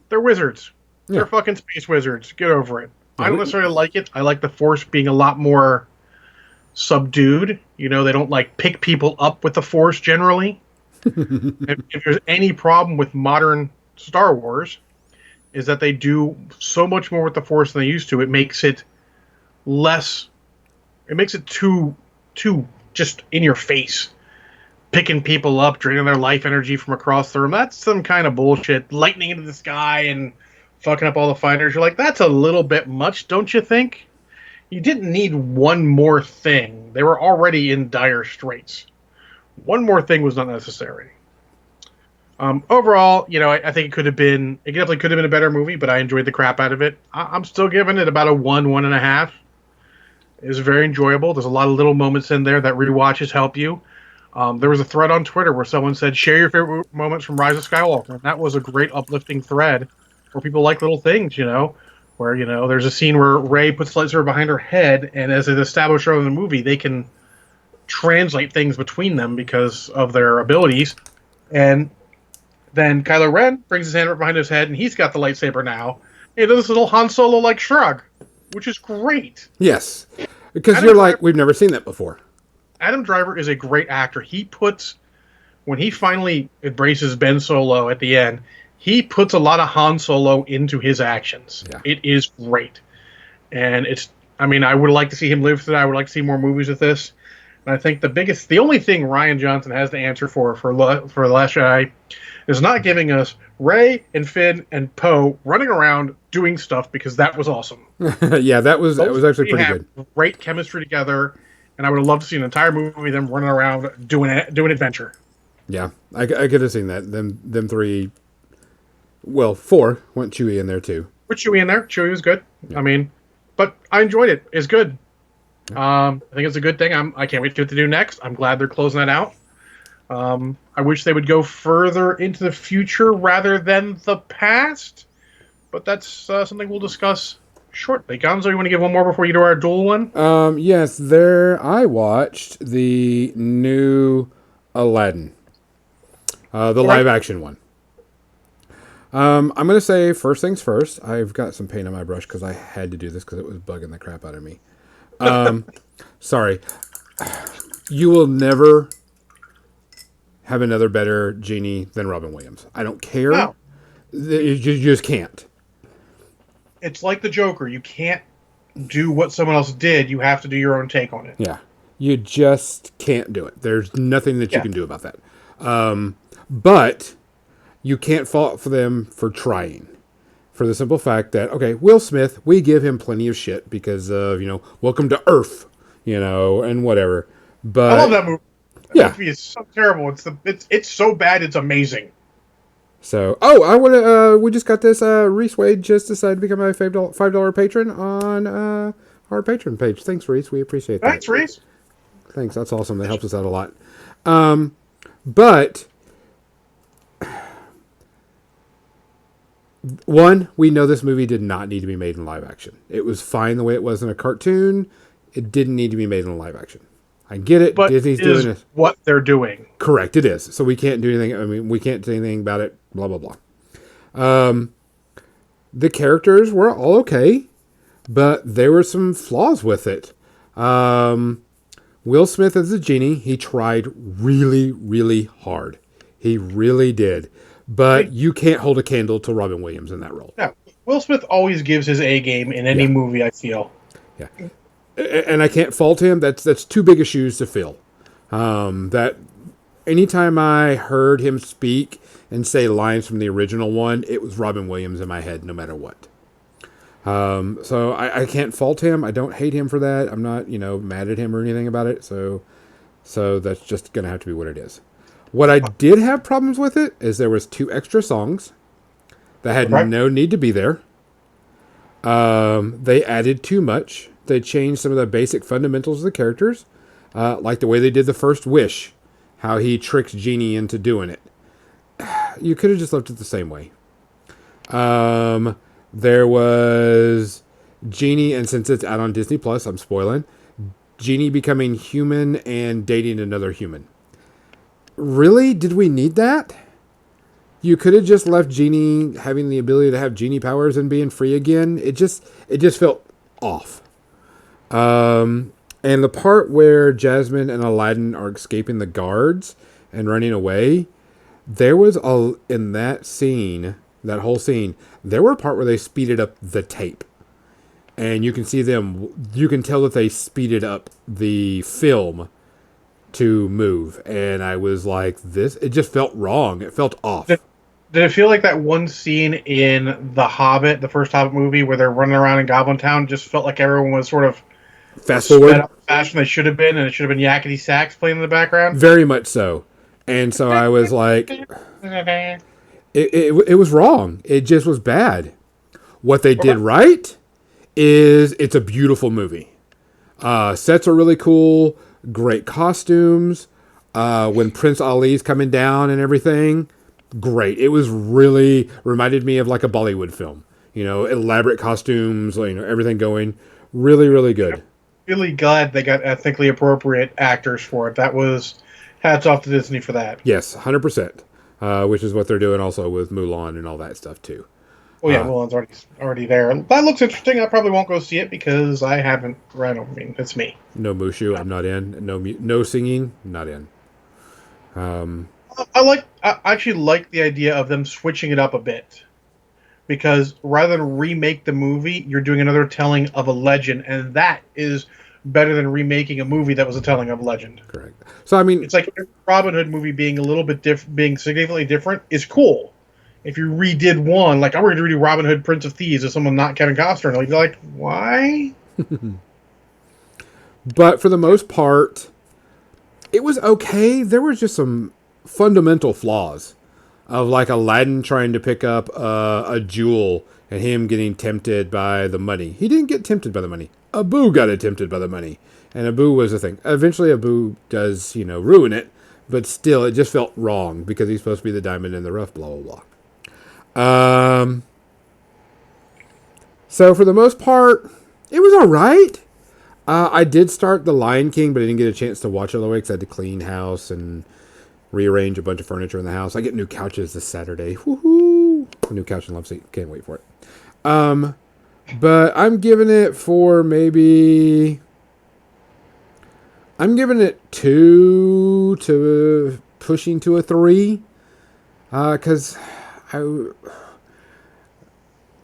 they're wizards. Yeah. They're fucking space wizards. Get over it. Yeah, I don't necessarily like it. I like the force being a lot more subdued. They don't like pick people up with the force generally. if there's any problem with modern Star Wars, is that they do so much more with the force than they used to. It makes it less. It makes it too just in your face, picking people up, draining their life energy from across the room. That's some kind of bullshit. Lightning into the sky and fucking up all the fighters. You're like, that's a little bit much, don't you think? You didn't need one more thing. They were already in dire straits. One more thing was not necessary. Overall, I think it definitely could have been a better movie, but I enjoyed the crap out of it. I'm still giving it about a 1.5. It was very enjoyable. There's a lot of little moments in there that rewatches help you. There was a thread on Twitter where someone said, share your favorite moments from Rise of Skywalker. And that was a great uplifting thread where people like little things, where, there's a scene where Rey puts the lightsaber behind her head, and as it established earlier in the movie, they can translate things between them because of their abilities. And then Kylo Ren brings his hand up behind his head, and he's got the lightsaber now. And does this little Han Solo-like shrug, which is great. Yes. Because you're like, we've never seen that before. Adam Driver is a great actor. When he finally embraces Ben Solo at the end, he puts a lot of Han Solo into his actions. Yeah. It is great. And I would like to see him live through that. I would like to see more movies with this. And I think the only thing Rian Johnson has to answer for The Last Jedi is not giving us Rey and Finn and Poe running around doing stuff, because that was awesome. Yeah, that was actually pretty good. Great chemistry together, and I would have loved to see an entire movie of them running around doing adventure. Yeah, I could have seen that. Them three, well, 4 went Chewie in there too. With Chewie in there, Chewie was good. Yeah. But I enjoyed it. It's good. Yeah. I think it's a good thing. I can't wait to see what to do next. I'm glad they're closing that out. I wish they would go further into the future rather than the past, but that's something we'll discuss shortly. Gonzo, you want to give one more before you do our dual one? Yes, I watched the new Aladdin, the live action one. I'm going to say first things first. I've got some paint on my brush because I had to do this because it was bugging the crap out of me. Sorry. You will never have another better genie than Robin Williams. I don't care. No. You just can't. It's like the Joker. You can't do what someone else did. You have to do your own take on it. Yeah. You just can't do it. There's nothing that you can do about that. But you can't fault for them for trying. For the simple fact that, okay, Will Smith, we give him plenty of shit because of, Welcome to Earth, and whatever. But I love that movie. That movie is so terrible. It's so bad. It's amazing. So, I want to. We just got this. Reese Wade just decided to become a $5 patron on our Patreon page. Thanks, Reese. We appreciate that. Thanks, Reese. Thanks. That's awesome. That helps us out a lot. But one, we know this movie did not need to be made in live action. It was fine the way it was in a cartoon. It didn't need to be made in live action. I get it. But Disney's doing it. What they're doing. Correct, it is. So we can't do anything. We can't say anything about it. Blah, blah, blah. The characters were all okay, but there were some flaws with it. Will Smith as the genie, he tried really, really hard. He really did. But you can't hold a candle to Robin Williams in that role. Yeah. Will Smith always gives his A game in any movie, I feel. Yeah. And I can't fault him. That's too big a shoes to fill. That anytime I heard him speak and say lines from the original one, it was Robin Williams in my head, no matter what. So I can't fault him. I don't hate him for that. I'm not, mad at him or anything about it. So that's just going to have to be what it is. What I did have problems with it is there was 2 extra songs that had no need to be there. They added too much. They changed some of the basic fundamentals of the characters, like the way they did the first wish, how he tricked Genie into doing it. You could have just left it the same way. There was Genie, and since it's out on Disney Plus, I'm spoiling. Genie becoming human and dating another human. Really? Did we need that? You could have just left Genie having the ability to have Genie powers and being free again. It just felt off. And the part where Jasmine and Aladdin are escaping the guards and running away, there was in that scene, that whole scene, there were a part where they speeded up the tape. And you can see you can tell that they speeded up the film to move. And I was like, it just felt wrong. It felt off. Did it feel like that one scene in The Hobbit, the first Hobbit movie, where they're running around in Goblin Town, just felt like everyone was sort of fast forward faster than they should have been, and it should have been yakety sax playing in the background? Very much so. And so I was like, it was wrong. It just was bad. What they did right is it's a beautiful movie. Sets are really cool. Great costumes. When Prince Ali's coming down and everything, great. It was really reminded me of like a Bollywood film. Elaborate costumes, everything going really, really good. Really glad they got ethnically appropriate actors for it. That was hats off to Disney for that. Yes, 100%. Which is what they're doing also with Mulan and all that stuff too. Oh yeah, Mulan's already there. That looks interesting. I probably won't go see it because I haven't read. I mean, it's me. No Mushu, I'm not in. No singing, not in. I actually like the idea of them switching it up a bit, because rather than remake the movie, you're doing another telling of a legend, and that is better than remaking a movie that was a telling of a legend. Correct. So I mean, it's like a Robin Hood movie being a little bit being significantly different is cool. If you redid one, like I'm going to redo Robin Hood, Prince of Thieves, as someone not Kevin Costner, and you're like, why? But for the most part, it was okay. There was just some fundamental flaws of like Aladdin trying to pick up a jewel and him getting tempted by the money. He didn't get tempted by the money. Abu got tempted by the money, and Abu was the thing. Eventually, Abu does ruin it, but still, it just felt wrong because he's supposed to be the diamond in the rough. Blah blah blah. So for the most part, it was all right. I did start The Lion King, but I didn't get a chance to watch it all the way because I had to clean house and rearrange a bunch of furniture in the house. I get new couches this Saturday. Woohoo! A new couch and love seat. Can't wait for it. But I'm giving it I'm giving it 2 to pushing to a 3. Because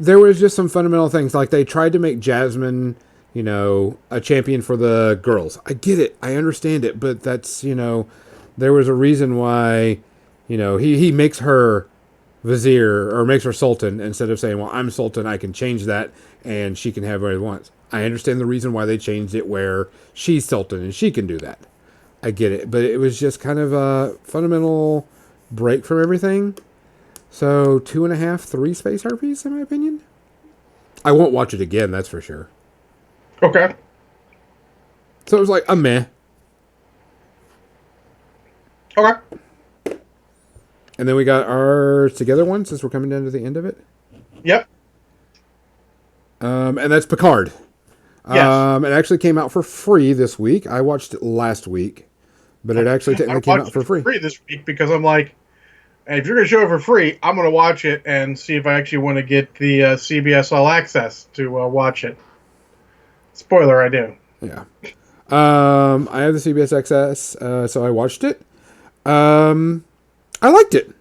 there was just some fundamental things. Like they tried to make Jasmine, a champion for the girls. I get it. I understand it. But that's, there was a reason why, he makes her vizier or makes her sultan instead of saying, well, I'm sultan. I can change that and she can have what he wants. I understand the reason why they changed it where she's sultan and she can do that. I get it. But it was just kind of a fundamental break from everything. So 2.5, 3 space harpies, in my opinion. I won't watch it again, that's for sure. Okay. So it was like a meh. Okay. And then we got our together one, since we're coming down to the end of it. Yep. And that's Picard. Yes. It actually came out for free this week. I watched it last week, but it actually technically came out for free. This week because I'm like, if you're going to show it for free, I'm going to watch it and see if I actually want to get the CBS All Access to watch it. Spoiler, I do. Yeah. I have the CBS Access, so I watched it. I liked it.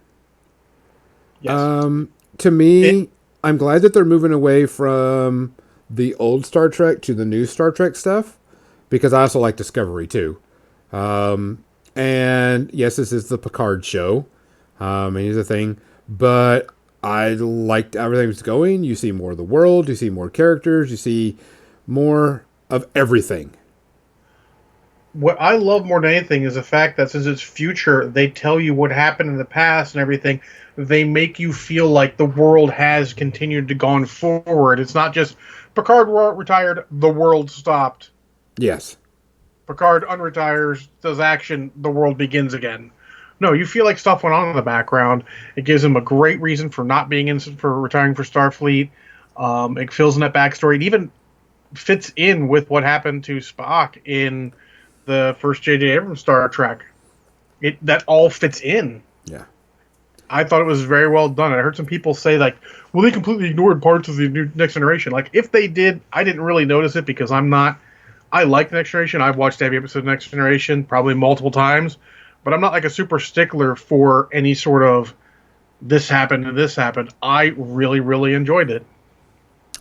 Yes. To me, I'm glad that they're moving away from the old Star Trek to the new Star Trek stuff, because I also like Discovery too. And yes, this is the Picard show. And here's the thing, but I liked everything was going. You see more of the world, you see more characters, you see more of everything. What I love more than anything is the fact that since it's future, they tell you what happened in the past and everything. They make you feel like the world has continued to gone forward. It's not just Picard retired, the world stopped. Yes. Picard unretires, does action, the world begins again. No, you feel like stuff went on in the background. It gives him a great reason for not being for retiring for Starfleet. It fills in that backstory. And even fits in with what happened to Spock in the first J.J. Abrams Star Trek. That all fits in. Yeah. I thought it was very well done. I heard some people say, like, well, they completely ignored parts of the new Next Generation. Like, if they did, I didn't really notice it because I like Next Generation. I've watched every episode of Next Generation probably multiple times, but I'm not like a super stickler for any sort of this happened and this happened. I really, really enjoyed it.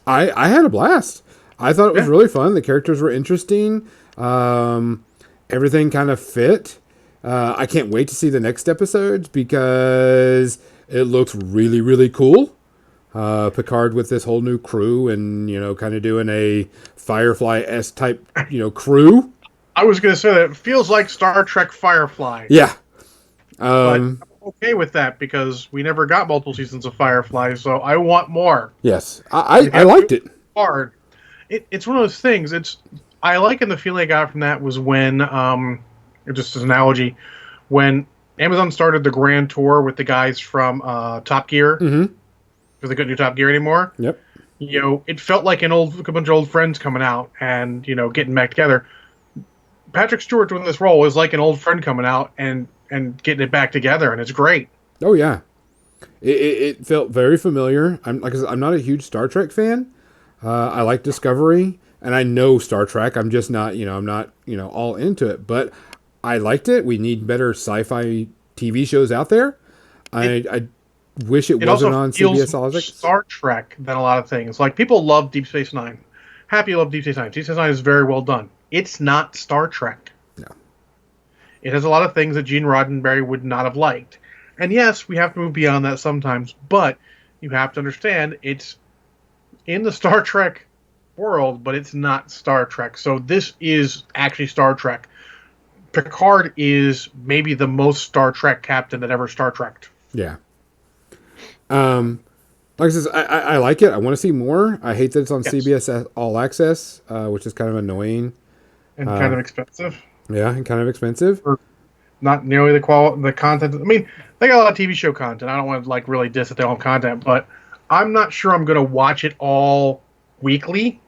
I had a blast. I thought it was really fun. The characters were interesting. Everything kind of fit. I can't wait to see the next episodes because it looks really, really cool. Picard with this whole new crew and, kind of doing a Firefly-esque type, crew. I was going to say that it feels like Star Trek Firefly. Yeah. But I'm okay with that because we never got multiple seasons of Firefly, so I want more. Yes. I liked it. Hard. It's one of those things. I like, and the feeling I got from that was when, just as an analogy, when Amazon started the Grand Tour with the guys from Top Gear, because they couldn't do Top Gear anymore. Yep. It felt like a bunch of old friends coming out and getting back together. Patrick Stewart doing this role is like an old friend coming out and getting it back together, and it's great. Oh yeah, it felt very familiar. I'm not a huge Star Trek fan. I like Discovery, and I know Star Trek. I'm just not, I'm not, all into it. But I liked it. We need better sci-fi TV shows out there. I wish it wasn't on CBS All Access. Star Trek than a lot of things. Like, people love Deep Space Nine. Happy love Deep Space Nine. Deep Space Nine is very well done. It's not Star Trek. No. It has a lot of things that Gene Roddenberry would not have liked. And yes, we have to move beyond that sometimes, but you have to understand it's in the Star Trek world, but it's not Star Trek. So this is actually Star Trek. Picard is maybe the most Star Trek captain that ever Star Trekked. Yeah. Like I said, I like it. I want to see more. I hate that it's on CBS All Access, which is kind of annoying. And kind of expensive. Yeah, and kind of expensive. Or not nearly the content. I mean, they got a lot of TV show content. I don't want to really diss that they don't have content, but I'm not sure I'm going to watch it all weekly.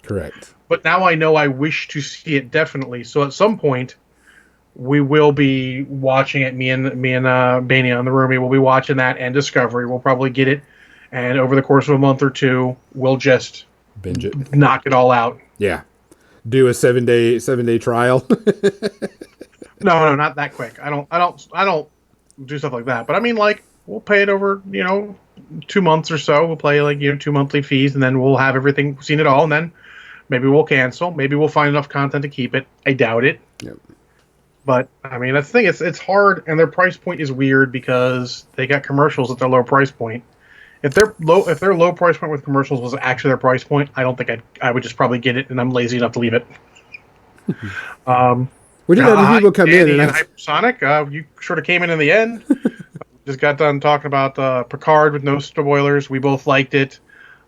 Correct. But now I know I wish to see it definitely. So at some point, we will be watching it. Me and Bania on the Roomie will be watching that and Discovery. We'll probably get it, and over the course of a month or two, we'll just binge it, knock it all out. Yeah, do a 7-day trial. No, not that quick. I don't do stuff like that. But I mean, like, we'll pay it over 2 months or so. We'll play 2 monthly fees, and then we'll have everything, seen it all, and then maybe we'll cancel. Maybe we'll find enough content to keep it. I doubt it. Yep. But I mean, that's the thing. It's hard, and their price point is weird because they got commercials at their low price point. If their low price point with commercials was actually their price point, I don't think I would just probably get it, and I'm lazy enough to leave it. We did have people come in and Hypersonic. You sort of came in the end. Just got done talking about Picard with no spoilers. We both liked it.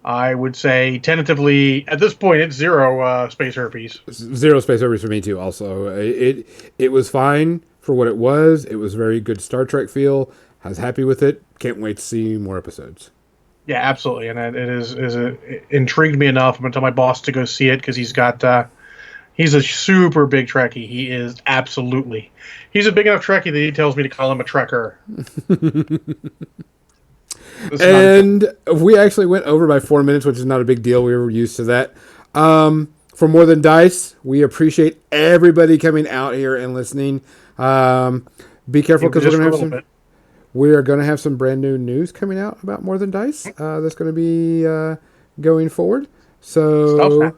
I would say tentatively at this point it's zero space herpes. Zero space herpes for me too. Also, it was fine for what it was. It was very good Star Trek feel. I was happy with it. Can't wait to see more episodes. Yeah, absolutely, and it intrigued me enough. I'm gonna tell my boss to go see it because he's got. He's a super big Trekkie. He is absolutely. He's a big enough Trekkie that he tells me to call him a Trekker. And we actually went over by 4 minutes, which is not a big deal. We were used to that. For More Than Dice, we appreciate everybody coming out here and listening. Be careful because we are going to have some brand new news coming out about More Than Dice. That's going to be going forward. So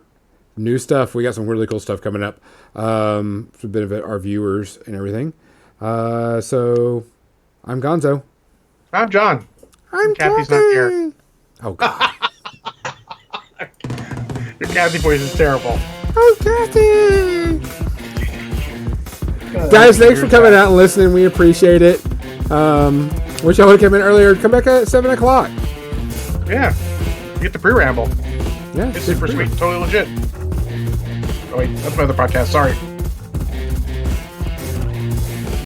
new stuff. We got some really cool stuff coming up to benefit our viewers and everything. So I'm Gonzo. I'm John. I'm Kathy's Kathy. not here. Oh, God. Your Kathy voice is terrible. Oh, Kathy. Guys, thanks for coming out and listening. We appreciate it. Wish I would have come in earlier. Come back at 7 o'clock. Yeah. You get the pre-ramble. Yeah. It's super sweet. Totally legit. Oh, wait. That's my other podcast. Sorry.